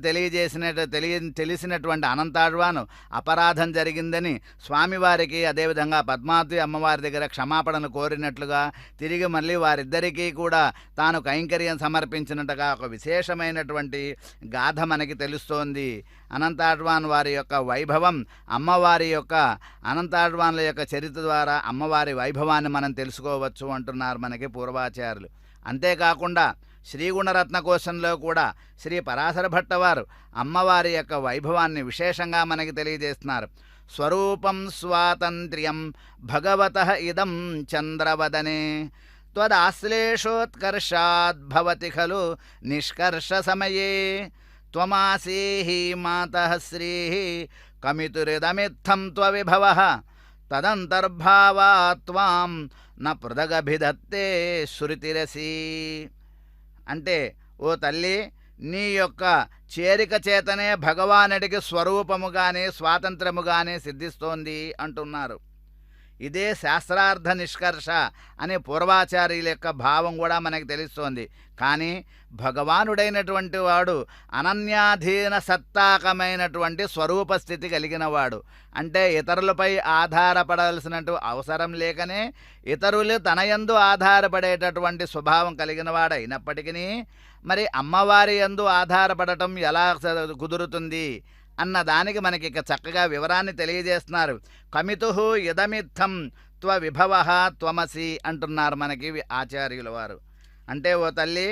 తెలిసినటువంటి అనంతాడ్వాను అపరాధం జరిగిందని స్వామివారికి అదేవిధంగా పద్మావతి అమ్మవారి దగ్గర క్షమాపణను కోరినట్లుగా తిరిగి మళ్ళీ వారిద్దరికీ కూడా తాను కైంకర్యం సమర్పించినట్టుగా ఒక విశేషమైనటువంటి గాథ మనకి తెలుస్తోంది. అనంతాడ్వాన్ వారి యొక్క వైభవం, అమ్మవారి యొక్క అనంతాడ్వాన్ల యొక్క చరిత్ర ద్వారా అమ్మవారి వైభవాన్ని మనం తెలుసుకోవచ్చు అంటున్నారు మనకి పూర్వాచార్యులు. అంతేకాకుండా శ్రీగుణరత్న కోశంలో కూడా శ్రీ పరాశర భట్ట వారు అమ్మవారి యొక్క వైభవాన్ని విశేషంగా మనకి తెలియజేస్తున్నారు. స్వరూపం స్వాతంత్ర్యం భగవతః ఇదం చంద్రవదనే త్వదాశ్లేషోత్కర్షాద్భవతి ఖలు నిష్కర్ష సమయే త్వమాసీహి మాతః శ్రీః కమితురిదమిత్థం త్వవిభవః తదంతర్భావాత్ త్వాం న పృథగభిధత్తే శృతిరసి. అంటే ఓ తల్లి, నీ యొక్క చేరిక చేతనే భగవానుడికి స్వరూపముగానే స్వాతంత్రముగానే సిద్ధిస్తోంది అంటున్నారు. ఇదే శాస్త్రార్థ నిష్కర్ష అనే పూర్వాచార్యుల యొక్క భావం కూడా మనకు తెలుస్తోంది. కానీ భగవానుడైనటువంటి వాడు అనన్యాధీన సత్తాకమైనటువంటి స్వరూప స్థితి కలిగిన వాడు. అంటే ఇతరులపై ఆధారపడాల్సినట్టు అవసరం లేకనే ఇతరులు తనయందు ఆధారపడేటటువంటి స్వభావం కలిగిన వాడు అయినప్పటికీ మరి అమ్మవారి యందు ఆధారపడటం ఎలా కుదురుతుంది అన్న దానికి మనకి ఇక చక్కగా వివరాన్ని తెలియజేస్తున్నారు. కమితుః ఇదమిత్థం త్వవిభవః త్వమసి అంటున్నారు మనకి ఆచార్యుల వారు. అంటే ఓ తల్లి,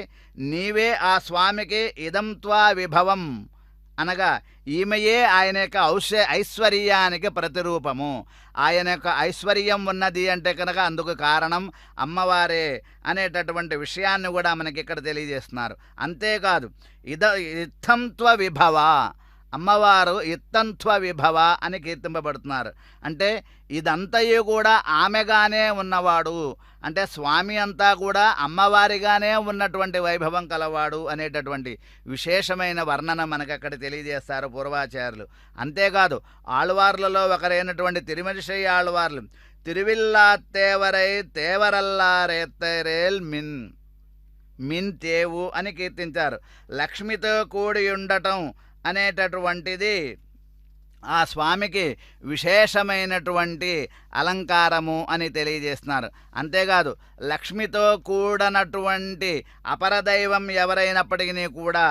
నీవే ఆ స్వామికి ఇదం త్వా విభవం అనగా ఈమెయే ఆయన యొక్క ఐశ్వర్యానికి ప్రతిరూపము. ఆయన యొక్క ఐశ్వర్యం ఉన్నది అంటే కనుక అందుకు కారణం అమ్మవారే అనేటటువంటి విషయాన్ని కూడా మనకి ఇక్కడ తెలియజేస్తున్నారు. అంతేకాదు ఇత్థంత్వ విభవ, అమ్మవారు ఇత్తంత్వ విభవ అని కీర్తింపబడుతున్నారు. అంటే ఇదంతయు కూడా ఆమెగానే ఉన్నవాడు, అంటే స్వామి అంతా కూడా అమ్మవారిగానే ఉన్నటువంటి వైభవం కలవాడు అనేటటువంటి విశేషమైన వర్ణన మనకు అక్కడ తెలియజేస్తారు పూర్వాచార్యులు. అంతేకాదు ఆళ్వార్లలో ఒకరైనటువంటి తిరుమలిశై ఆళ్వార్లు తిరువిల్లాత్తేవరై తేవరల్లారేత్తరేల్ మిన్ తేవు అని కీర్తించారు. లక్ష్మితో కూడి ఉండటం అనేటటువంటిది ఆ స్వామికి విశేషమైనటువంటి అలంకారము అని తెలియజేస్తున్నారు. అంతేకాదు లక్ష్మితో కూడనటువంటి అపరదైవం ఎవరైనప్పటికీ కూడా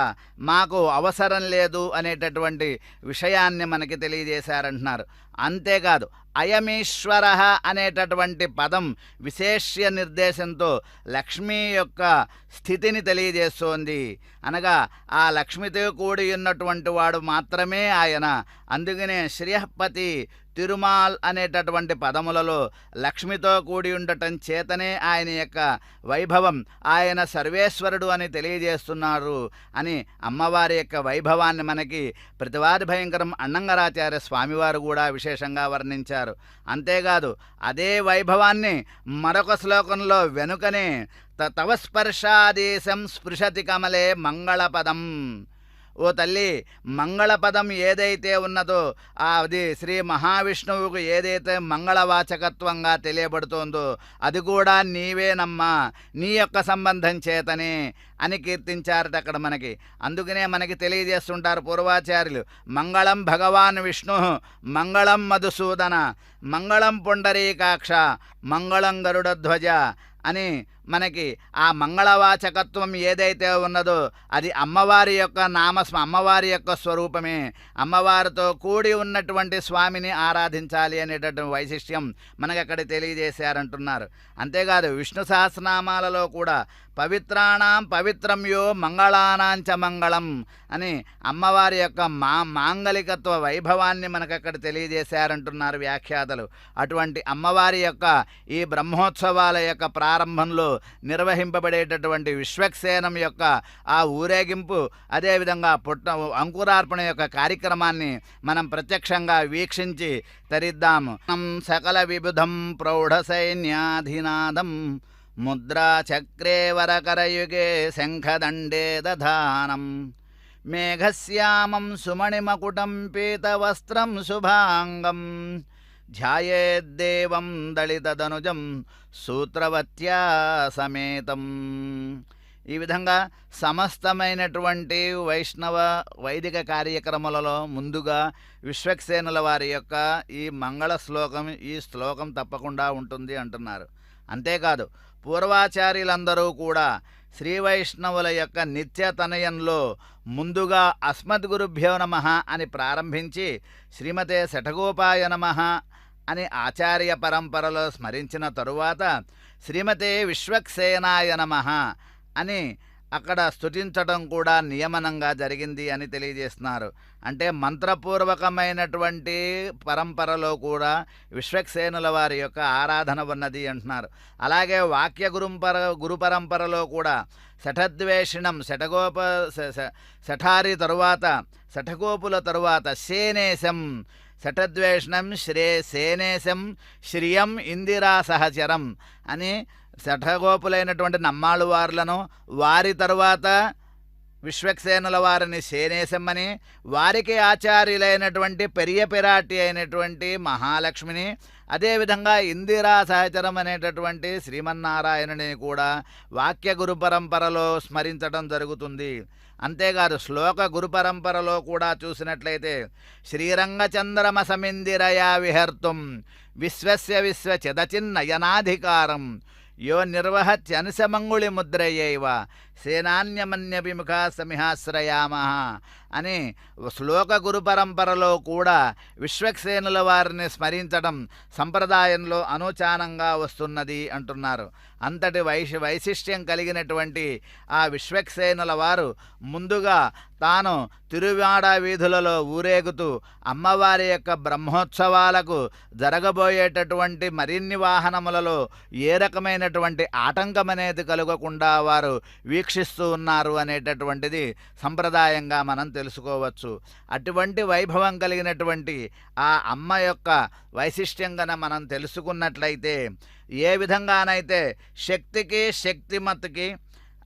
మాకు అవసరం లేదు అనేటటువంటి విషయాన్ని మనకి తెలియజేశారంటున్నారు. అంతేకాదు అయమీశ్వర అనేటటువంటి పదం విశేష్య నిర్దేశంతో లక్ష్మీ యొక్క స్థితిని తెలియజేస్తోంది. అనగా ఆ లక్ష్మితో కూడి ఉన్నటువంటి వాడు మాత్రమే ఆయన. అందుకనే శ్రీహపతి తిరుమాల్ అనేటటువంటి పదములలో లక్ష్మితో కూడి ఉండటం చేతనే ఆయన యొక్క వైభవం, ఆయన సర్వేశ్వరుడు అని తెలియజేస్తున్నారు అని అమ్మవారి యొక్క వైభవాన్ని మనకి ప్రతివాది భయంకరం అన్నంగరాచార్య స్వామివారు కూడా విశేషంగా వర్ణించారు. అంతేకాదు అదే వైభవాన్ని మరొక శ్లోకంలో వెనుకనే తవ స్పర్శాదేశం స్పృశతి కమలే మంగళపదం. ఓ తల్లి, మంగళపదం ఏదైతే ఉన్నదో అది శ్రీ మహావిష్ణువుకు ఏదైతే మంగళవాచకత్వంగా తెలియబడుతోందో అది కూడా నీవేనమ్మా, నీ యొక్క సంబంధం చేతనే అని కీర్తించారట అక్కడ మనకి. అందుకనే మనకి తెలియజేస్తుంటారు పూర్వాచార్యులు, మంగళం భగవాన్ విష్ణు, మంగళం మధుసూదన, మంగళం పుండరీకాక్ష, మంగళం గరుడధ్వజ అని మనకి ఆ మంగళవాచకత్వం ఏదైతే ఉన్నదో అది అమ్మవారి యొక్క అమ్మవారి యొక్క స్వరూపమే. అమ్మవారితో కూడి ఉన్నటువంటి స్వామిని ఆరాధించాలి అనేటటువంటి వైశిష్ట్యం మనకి అక్కడ తెలియజేశారంటున్నారు. అంతేకాదు విష్ణు సహస్రనామాలలో కూడా పవిత్రాణం పవిత్రం యో మంగళానాంచ మంగళం అని అమ్మవారి యొక్క మాంగలికత్వ వైభవాన్ని మనకు అక్కడ తెలియజేశారంటున్నారు వ్యాఖ్యాతలు. అటువంటి అమ్మవారి యొక్క ఈ బ్రహ్మోత్సవాల యొక్క ప్రారంభంలో నిర్వహింపబడేటటువంటి విశ్వక్సేనం యొక్క ఆ ఊరేగింపు, అదేవిధంగా అంకురార్పణ యొక్క కార్యక్రమాన్ని మనం ప్రత్యక్షంగా వీక్షించి తరిద్దాము. సకల విబుధం ప్రౌఢ సైన్యాధినాదం ముద్రా చక్రే వరకరయుగే శంఖదండే దధానం మేఘశ్యామం సుమణిమకుటం పీతవస్త్రం శుభాంగం ధ్యాయేద్దేవం దళితదనుజం సూత్రవత్యా సమేతం. ఈ విధంగా సమస్తమైనటువంటి వైష్ణవ వైదిక కార్యక్రమాలలో ముందుగా విశ్వక్సేనుల వారి యొక్క ఈ మంగళ శ్లోకం, ఈ శ్లోకం తప్పకుండా ఉంటుంది అంటున్నారు. అంతేకాదు పూర్వాచార్యులందరూ కూడా శ్రీ వైష్ణవుల యొక్క నిత్యతనయంలో ముందుగా అస్మద్గురుభ్యో నమః అని ప్రారంభించి శ్రీమతే శఠగోపాయ నమః అని ఆచార్య పరంపరలో స్మరించిన తరువాత శ్రీమతే విశ్వక్సేనాయ నమః అని అక్కడ స్తుతించడం కూడా నియమనంగా జరిగింది అని తెలియజేస్తున్నారు. అంటే మంత్రపూర్వకమైనటువంటి పరంపరలో కూడా విశ్వక్సేనుల వారి యొక్క ఆరాధన ఉన్నది అంటున్నారు. అలాగే వాక్య గురు పరంపరలో కూడా శఠద్వేషిణం శఠారి తరువాత శఠగోపుల తరువాత శేనేశం శఠద్వేషణం సేనేశం శ్రియం ఇందిరా సహచరం అని శఠగోపులైనటువంటి నమ్మాళ్ళు వార్లను, వారి తరువాత విశ్వక్సేనుల వారిని సేనేశమ్మని, వారికి ఆచార్యులైనటువంటి పెరియ పిరాటి అయినటువంటి మహాలక్ష్మిని, అదేవిధంగా ఇందిరా సహచరం అనేటటువంటి శ్రీమన్నారాయణుని కూడా వాక్య గురు పరంపరలో స్మరించడం జరుగుతుంది. అంతేకాదు శ్లోక గురు పరంపరలో కూడా చూసినట్లయితే శ్రీరంగచంద్రమ సమిందిరయా విహర్తుం విశ్వస్య విశ్వచిదచిన్నయనాధికారం యో నిర్వహత్యనుసమంగుళి ముద్రయైవ సేనాన్యమన్యభిముఖ సమిహాశ్రయామః అని శ్లోక గురు పరంపరలో కూడా విశ్వక్సేనుల వారిని స్మరించడం సంప్రదాయంలో అనుచానంగా వస్తున్నది అంటున్నారు. అంతటి వైశిష్ట్యం కలిగినటువంటి ఆ విశ్వక్సేనుల వారు ముందుగా తాను తిరువాడ వీధులలో ఊరేగుతూ అమ్మవారి యొక్క బ్రహ్మోత్సవాలకు జరగబోయేటటువంటి మరిన్ని వాహనములలో ఏ రకమైనటువంటి ఆటంకం అనేది కలగకుండా వారు వీక్షిస్తూ ఉన్నారు అనేటటువంటిది సంప్రదాయంగా మనం తెలుసుకోవచ్చు. అటువంటి వైభవం కలిగినటువంటి ఆ అమ్మ యొక్క వైశిష్ట్యం గన మనం తెలుసుకున్నట్లయితే ఏ విధంగానైతే శక్తికి శక్తిమత్తుకి,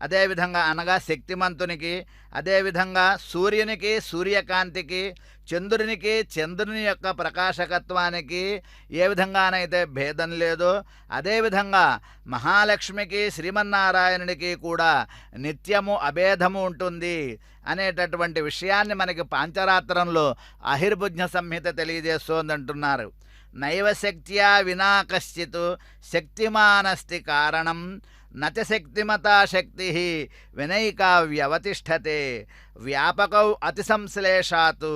అదేవిధంగా అనగా శక్తిమంతునికి, అదేవిధంగా సూర్యునికి సూర్యకాంతికి, చంద్రునికి చంద్రుని యొక్క ప్రకాశకత్వానికి ఏ విధంగానైతే భేదం లేదో, అదేవిధంగా మహాలక్ష్మికి శ్రీమన్నారాయణునికి కూడా నిత్యము అభేదము ఉంటుంది అనేటటువంటి విషయాన్ని మనకి పాంచరాత్రంలో అహిర్భుజ్ఞ సంహిత తెలియజేస్తోందంటున్నారు. నైవ శక్త్యా వినా కశ్చిత్ శక్తిమానస్తి కారణం నచ శక్తిమతా శక్తి వినైకా వ్యవతిష్టతే వ్యాపకౌ అతిసంశ్లేషాత్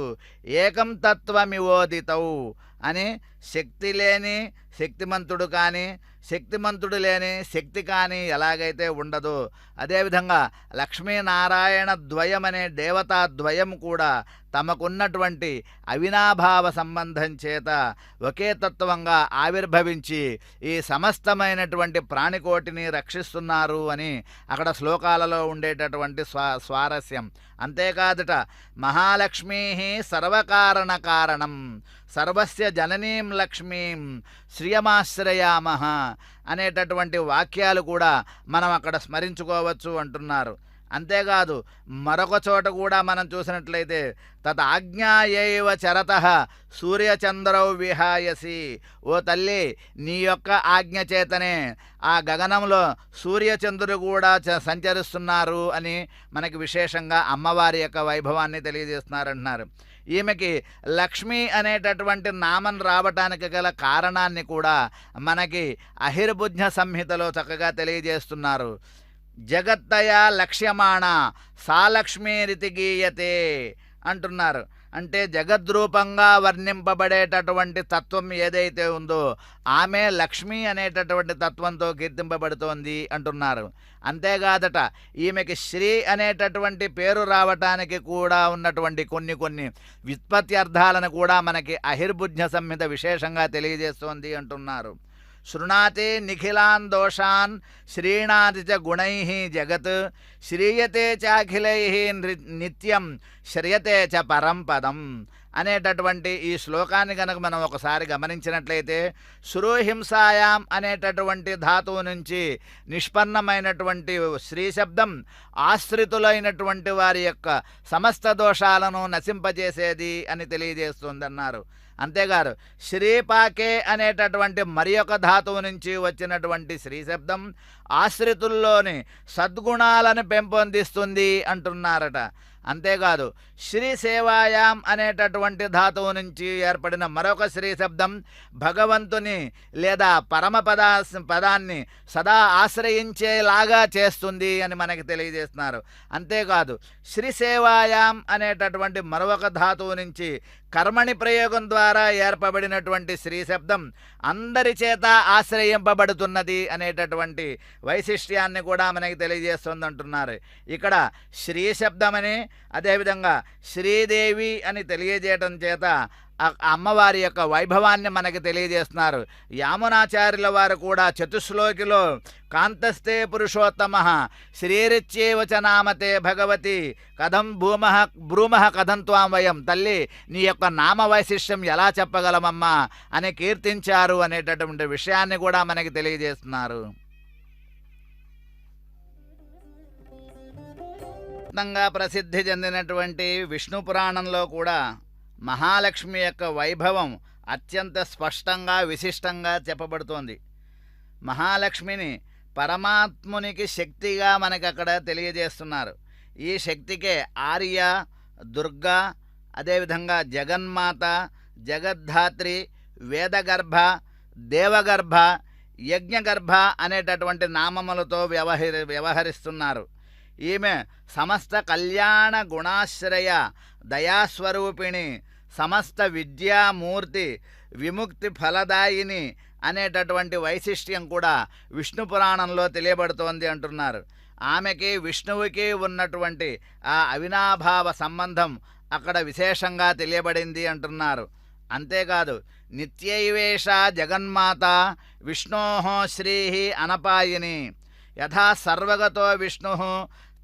ఏకం తత్వమివోదితౌ అని శక్తి లేని శక్తిమంతుడు కానీ, శక్తిమంతుడు లేని శక్తి కానీ ఎలాగైతే ఉండదో, అదేవిధంగా లక్ష్మీనారాయణ ద్వయం అనే దేవతా ద్వయం కూడా తమకున్నటువంటి అవినాభావ సంబంధం చేత ఒకే తత్వంగా ఆవిర్భవించి ఈ సమస్తమైనటువంటి ప్రాణికోటిని రక్షిస్తున్నారు అని అక్కడ శ్లోకాలలో ఉండేటటువంటి స్వారస్యం. అంతేకాదుట మహాలక్ష్మీ సర్వకారణ కారణం సర్వస్య జననీం లక్ష్మీం శ్రియమాశ్రయామః అనేటటువంటి వాక్యాలు కూడా మనం అక్కడ స్మరించుకోవచ్చు అంటున్నారు. అంతేకాదు మరొక చోట కూడా మనం చూసినట్లయితే తదాజ్ఞాయైవ చరతః సూర్యచంద్రౌ విహాయసి, ఓ తల్లి నీ యొక్క ఆజ్ఞ చేతనే ఆ గగనంలో సూర్యచంద్రుడు కూడా సంచరిస్తున్నారు అని మనకి విశేషంగా అమ్మవారి యొక్క వైభవాన్ని తెలియజేస్తున్నారంటున్నారు. ఈమెకి లక్ష్మి అనేటటువంటి నామం రావటానికి గల కారణాన్ని కూడా మనకి అహిర్బుజ్ఞ సంహితలో చక్కగా తెలియజేస్తున్నారు. జగత్తయా లక్ష్యమాణ సాలక్ష్మీరితి గీయతే అంటున్నారు. అంటే జగద్రూపంగా వర్ణింపబడేటటువంటి తత్వం ఏదైతే ఉందో ఆమె లక్ష్మి అనేటటువంటి తత్వంతో కీర్తింపబడుతోంది అంటున్నారు. అంతేకాదట ఈమెకి శ్రీ అనేటటువంటి పేరు రావటానికి కూడా ఉన్నటువంటి కొన్ని వ్యుత్పత్తి అర్థాలను కూడా మనకి అహిర్బుజ్ఞ సంహిత విశేషంగా తెలియజేస్తోంది అంటున్నారు. శృణాతే నిఖిలాన్ దోషాన్ శ్రీణాతి చ గుణైః జగత్ శ్రీయతే చాఖిలైః నిత్యం శ్రియతే చ పరం పదం అనేటటువంటి ఈ శ్లోకాన్ని కనుక మనం ఒకసారి గమనించినట్లయితే శురోహింసాయాం అనేటటువంటి ధాతువు నుంచి నిష్పన్నమైనటువంటి శ్రీ శబ్దం ఆశ్రితులైనటువంటి వారి యొక్క సమస్త దోషాలను నశింపజేసేది అని తెలియజేస్తుందన్నారు. అంతేగాదు శ్రీపాకే అనేటటువంటి మరి ఒక ధాతువు నుంచి వచ్చినటువంటి శ్రీ శబ్దం ఆశ్రితుల్లోని సద్గుణాలను పెంపొందిస్తుంది అంటున్నారట. అంతేకాదు శ్రీ సేవాయాం అనేటటువంటి ధాతువు నుంచి ఏర్పడిన మరొక శ్రీ శబ్దం భగవంతుని లేదా పదాన్ని సదా ఆశ్రయించేలాగా చేస్తుంది అని మనకి తెలియజేస్తున్నారు. అంతేకాదు శ్రీ సేవాయాం అనేటటువంటి మరొక ధాతువు నుంచి కర్మణి ప్రయోగం ద్వారా ఏర్పబడినటువంటి శ్రీ శబ్దం అందరి చేత ఆశ్రయింపబడుతున్నది అనేటటువంటి వైశిష్ట్యాన్ని కూడా మనకి తెలియజేస్తుంది అంటున్నారు. ఇక్కడ శ్రీ శబ్దమని అదేవిధంగా శ్రీదేవి అని తెలియజేయటం చేత అమ్మవారి యొక్క వైభవాన్ని మనకి తెలియజేస్తున్నారు. యామునాచార్యుల వారు కూడా చతుశ్లోకిలో కాంతస్తే పురుషోత్తమ శ్రీరిచ్యేవచ నామతే భగవతి కథం బ్రూమః కథం త్వాం వయం, తల్లి నీ యొక్క నామ వైశిష్ట్యం ఎలా చెప్పగలమమ్మా అని కీర్తించారు అనేటటువంటి విషయాన్ని కూడా మనకి తెలియజేస్తున్నారు. ప్రసిద్ధి చెందినటువంటి విష్ణు పురాణంలో కూడా మహాలక్ష్మి యొక్క వైభవం అత్యంత స్పష్టంగా విశిష్టంగా చెప్పబడుతోంది. మహాలక్ష్మిని పరమాత్మునికి శక్తిగా మనకి అక్కడ తెలియజేస్తున్నారు. ఈ శక్తికే ఆర్య, దుర్గా, అదేవిధంగా జగన్మాత, జగద్ధాత్రి, వేదగర్భ, దేవగర్భ, యజ్ఞగర్భ అనేటటువంటి నామములతో వ్యవహరిస్తున్నారు. ఈమె సమస్త కళ్యాణ గుణాశ్రయ దయాస్వరూపిణి, సమస్త విద్యామూర్తి, విముక్తి ఫలదాయిని అనేటటువంటి వైశిష్ట్యం కూడా విష్ణు పురాణంలో తెలియబడుతోంది అంటున్నారు. ఆమెకి విష్ణువుకి ఉన్నటువంటి ఆ అవినాభావ సంబంధం అక్కడ విశేషంగా తెలియబడింది అంటున్నారు. అంతేకాదు నిత్యైవేష జగన్మాత విష్ణోః శ్రీః అనపాయిని యథా సర్వగతో విష్ణు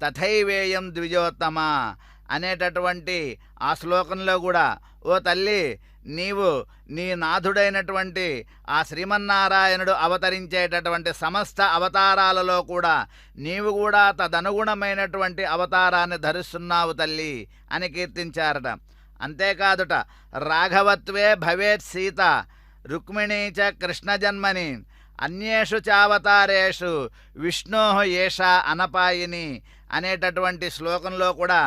తథైవేయం ద్విజోత్తమ అనేటటువంటి ఆ శ్లోకంలో కూడా ఓ తల్లి నీవు నీ నాథుడైనటువంటి ఆ శ్రీమన్నారాయణుడు అవతరించేటటువంటి సమస్త అవతారాలలో కూడా నీవు కూడా తదనుగుణమైనటువంటి అవతారాన్ని ధరిస్తున్నావు తల్లి అని కీర్తించారట. అంతేకాదుట రాఘవత్వే భవేత్ సీత రుక్మిణీ చ కృష్ణజన్మని అన్యేషు చావతారేషు విష్ణో ఏష అనపాయిని అనేటటువంటి శ్లోకంలో కూడా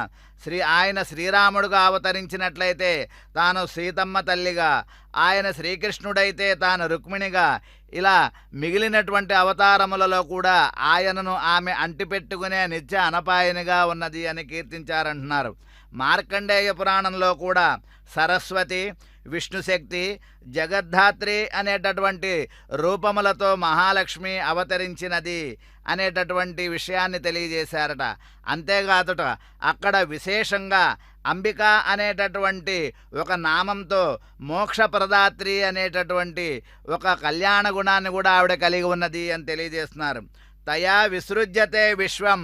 ఆయన శ్రీరాముడుగా అవతరించినట్లయితే తాను సీతమ్మ తల్లిగా, ఆయన శ్రీకృష్ణుడైతే తాను రుక్మిణిగా, ఇలా మిగిలినటువంటి అవతారములలో కూడా ఆయనను ఆమె అంటిపెట్టుకునే నిత్య అనపాయనిగా ఉన్నది అని కీర్తించారంటున్నారు. మార్కండేయ పురాణంలో కూడా సరస్వతి, విష్ణుశక్తి, జగద్ధాత్రి అనేటటువంటి రూపములతో మహాలక్ష్మి అవతరించినది అనేటటువంటి విషయాన్ని తెలియజేశారట. అంతేకాదుట అక్కడ విశేషంగా అంబిక అనేటటువంటి ఒక నామంతో మోక్షప్రదాత్రి అనేటటువంటి ఒక కళ్యాణ గుణాన్ని కూడా ఆవిడ కలిగి ఉన్నది అని తెలియజేస్తున్నారు. తయా విసృజ్యతే విశ్వం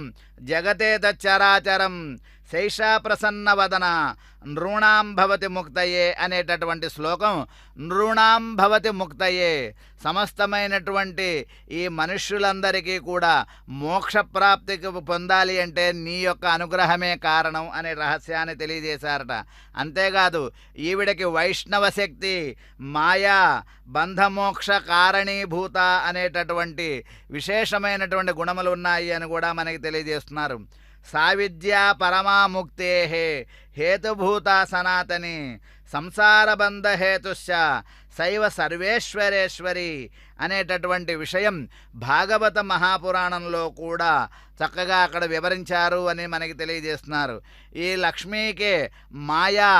జగతే తచ్చరాచరం శైషా ప్రసన్నవదన నృణాం భవతి ముక్తయే అనేటటువంటి శ్లోకం నృణాం భవతి ముక్తయే, సమస్తమైనటువంటి ఈ మనుష్యులందరికీ కూడా మోక్షప్రాప్తికి పొందాలి అంటే నీ యొక్క అనుగ్రహమే కారణం అనే రహస్యాన్ని తెలియజేశారట. అంతేకాదు ఈవిడకి వైష్ణవ శక్తి, మాయా, బంధమోక్ష కారణీభూత అనేటటువంటి విశేషమైనటువంటి గుణములు ఉన్నాయి అని కూడా మనకి తెలియజేస్తున్నారు. సావిద్యా పరమాముక్తే హేతుభూత సనాతని సంసారబంధ హేతుశ్చ శైవ సర్వేశ్వరేశ్వరి అనేటటువంటి విషయం భాగవత మహాపురాణంలో కూడా చక్కగా అక్కడ వివరించారు అని మనకి తెలియజేస్తున్నారు. ఈ లక్ష్మీకే మాయా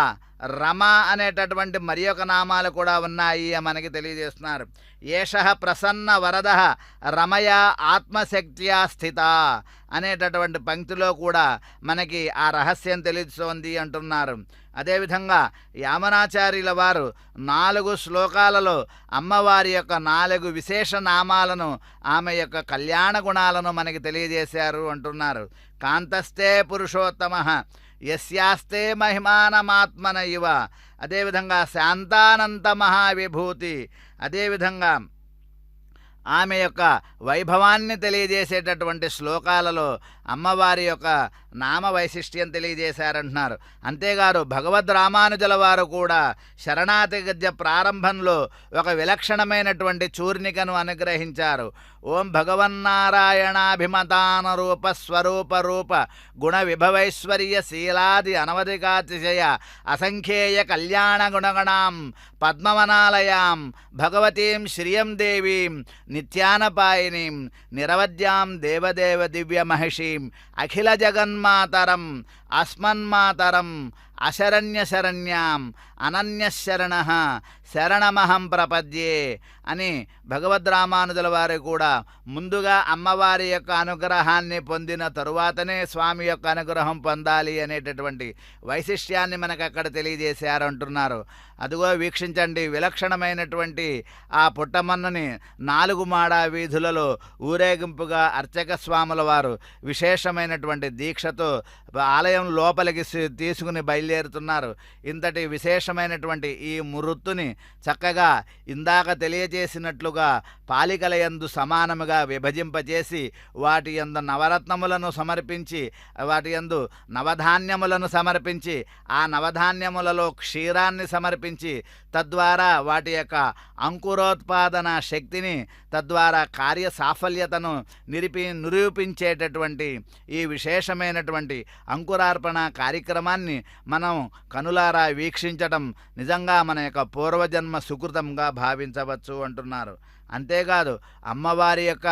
రమ అనేటటువంటి మరి ఒక నామాలు కూడా ఉన్నాయి అని మనకి తెలియజేస్తున్నారు. ఏషః ప్రసన్న వరద రమయా ఆత్మశక్త్యా స్థిత అనేటటువంటి పంక్తిలో కూడా మనకి ఆ రహస్యం తెలుస్తోంది అంటున్నారు. అదేవిధంగా యామనాచార్యుల వారు 4 శ్లోకాలలో అమ్మవారి యొక్క 4 విశేష నామాలను, ఆమె యొక్క కళ్యాణ గుణాలను మనకి తెలియజేశారు అంటున్నారు. కాంతస్తే పురుషోత్తమః యస్యాస్తే మహిమానమాత్మన ఇవ, అదేవిధంగా శాంతానంత మహావిభూతి, అదేవిధంగా ఆమె యొక్క వైభవాన్ని తెలియజేసేటటువంటి శ్లోకాలలో అమ్మవారి యొక్క నామ వైశిష్ట్యం తెలియజేశారంటున్నారు. అంతేకాదు భగవద్ రామానుజుల వారు కూడా శరణాగతి గద్య ప్రారంభంలో ఒక విలక్షణమైనటువంటి చూర్ణికను అనుగ్రహించారు. ఓం భగవన్నారాయణాభిమతాన రూప స్వరూప రూప గుణ విభవైశ్వర్య శీలాది అనవధికాతిశయ అసంఖ్యేయ కళ్యాణ గుణగణాం పద్మవనాలయాం భగవతీం శ్రియం దేవీం నిత్యానపాయినీం నిరవద్యాం దేవదేవ దివ్య మహిషీం అఖిల జగన్మాతరం అస్మన్మాతరం అశరణ్య శరణ్యాం అనన్యశరణ శరణమహం ప్రపద్యే అని భగవద్ రామానుజుల వారు కూడా ముందుగా అమ్మవారి యొక్క అనుగ్రహాన్ని పొందిన తరువాతనే స్వామి యొక్క అనుగ్రహం పొందాలి అనేటటువంటి వైశిష్ట్యాన్ని మనకు అక్కడ తెలియజేశారంటున్నారు. అదిగో వీక్షించండి, విలక్షణమైనటువంటి ఆ పుట్టమన్నని 4 మాడా వీధులలో ఊరేగింపుగా అర్చక స్వాముల వారు విశేషమైనటువంటి దీక్షతో ఆలయం లోపలికి తీసుకుని బయలుదేరుతున్నారు. ఇంతటి విశేషమైనటువంటి ఈ మురుత్తుని చక్కగా ఇందాక తెలియజేసినట్లుగా పాలికల యందు సమానముగా విభజింపచేసి వాటి యందు నవరత్నములను సమర్పించి, వాటి యందు నవధాన్యములను సమర్పించి, ఆ నవధాన్యములలో క్షీరాన్ని సమర్పించి, తద్వారా వాటి యొక్క అంకురోత్పాదన శక్తిని, తద్వారా కార్య సాఫల్యతను నిరూపించేటటువంటి ఈ విశేషమైనటువంటి అంకురార్పణ కార్యక్రమాన్ని మనం కనులారా వీక్షించటం నిజంగా మన యొక్క పూర్వజన్మ సుకృతంగా భావించవచ్చు అంటున్నారు. అంతేకాదు అమ్మవారి యొక్క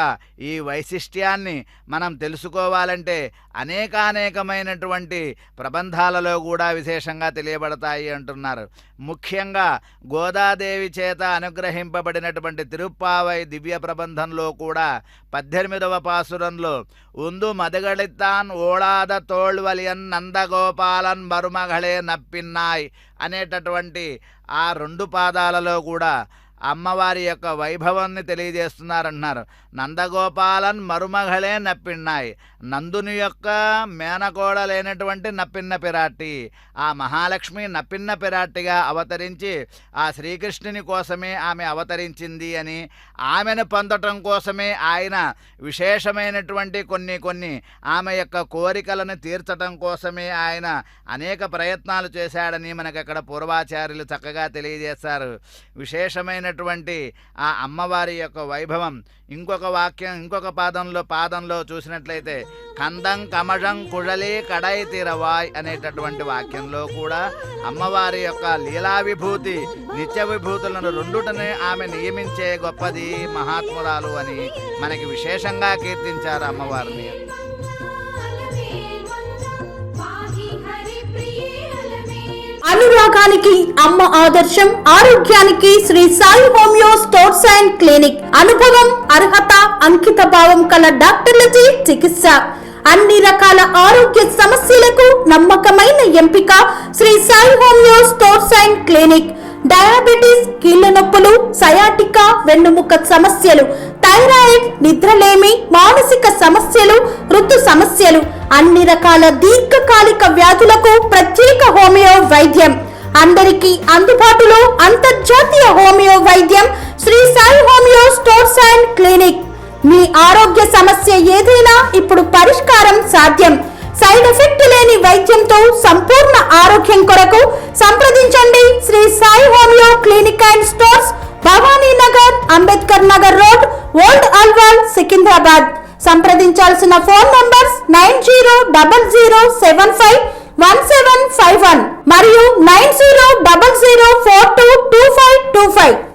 ఈ వైశిష్ట్యాన్ని మనం తెలుసుకోవాలంటే అనేకానేకమైనటువంటి ప్రబంధాలలో కూడా విశేషంగా తెలియబడతాయి అంటున్నారు. ముఖ్యంగా గోదాదేవి చేత అనుగ్రహింపబడినటువంటి తిరుప్పావై దివ్య ప్రబంధంలో కూడా 18వ పాసురంలో ఉందు మదగళిత్తాన్ ఓళాద తోళ్వలియన్ నందగోపాలన్ మరుమగళే నప్పిన్నాయ్ అనేటటువంటి ఆ 2 పాదాలలో కూడా అమ్మవారి యొక్క వైభవాన్ని తెలియజేస్తున్నారంటున్నారు. నందగోపాలన్ మరుమగళే నప్పిన్నాయి, నందుని యొక్క మేనకోడలైనటువంటి నప్పిన్న పిరాట్టి, ఆ మహాలక్ష్మి నప్పిన్న పిరాట్టిగా అవతరించి ఆ శ్రీకృష్ణుని కోసమే ఆమె అవతరించింది అని, ఆమెను పొందటం కోసమే ఆయన విశేషమైనటువంటి కొన్ని ఆమె యొక్క కోరికలను తీర్చటం కోసమే ఆయన అనేక ప్రయత్నాలు చేశాడని మనకు అక్కడ పూర్వాచార్యులు చక్కగా తెలియజేశారు. విశేషమైన ఆ అమ్మవారి యొక్క వైభవం ఇంకొక వాక్యం, ఇంకొక పాదంలో చూసినట్లయితే కందం కమజం కుഴలే కడై తీరవాయ్ అనేటటువంటి వాక్యంలో కూడా అమ్మవారి యొక్క లీలా విభూతి, నిత్య విభూతులను రెండుటనే ఆమె నియమించే గొప్పది మహాత్మురాలు అని మనకి విశేషంగా కీర్తించారు అమ్మవారిని. అనురాగానికి అమ్మ ఆదర్శం, ఆరోగ్యానికి Shri Sai homeo stores and clinic. అనుభవం, అర్హత, అంకిత భావం కల డాక్టర్లచే చికిత్స. అన్ని రకాల ఆరోగ్య సమస్యలకు నమ్మకమైన ఎంపిక Shri Sai homeo stores and clinic. Diabetes, కీళ్ల నొప్పులు, సయాటికా, వెన్నుముక సమస్యలు, థైరాయిడ్, నిద్రలేమి, మానసిక సమస్యలు, ఋతు సమస్యలు, అన్ని రకాల దీర్ఘకాలిక వ్యాధులకు ప్రత్యేక హోమియో వైద్యం. అందరికీ అందుబాటులో అంతర్జాతీయ హోమియో వైద్యం Shri Sai homeo stores and clinic. మీ ఆరోగ్య సమస్య ఏదైనా ఇప్పుడు పరిష్కారం సాధ్యం. సైడ్ ఎఫెక్ట్ లేని వైద్యంతో సంపూర్ణ ఆరోగ్యం కొరకు సంప్రదించండి Shri Sai homeo clinic and stores, Bhavani Nagar, Ambedkar Nagar road, old Alwal, Secunderabad. సంప్రదించాల్సిన ఫోన్ నంబర్స్ 90 9000751751 మరియు 9000422525.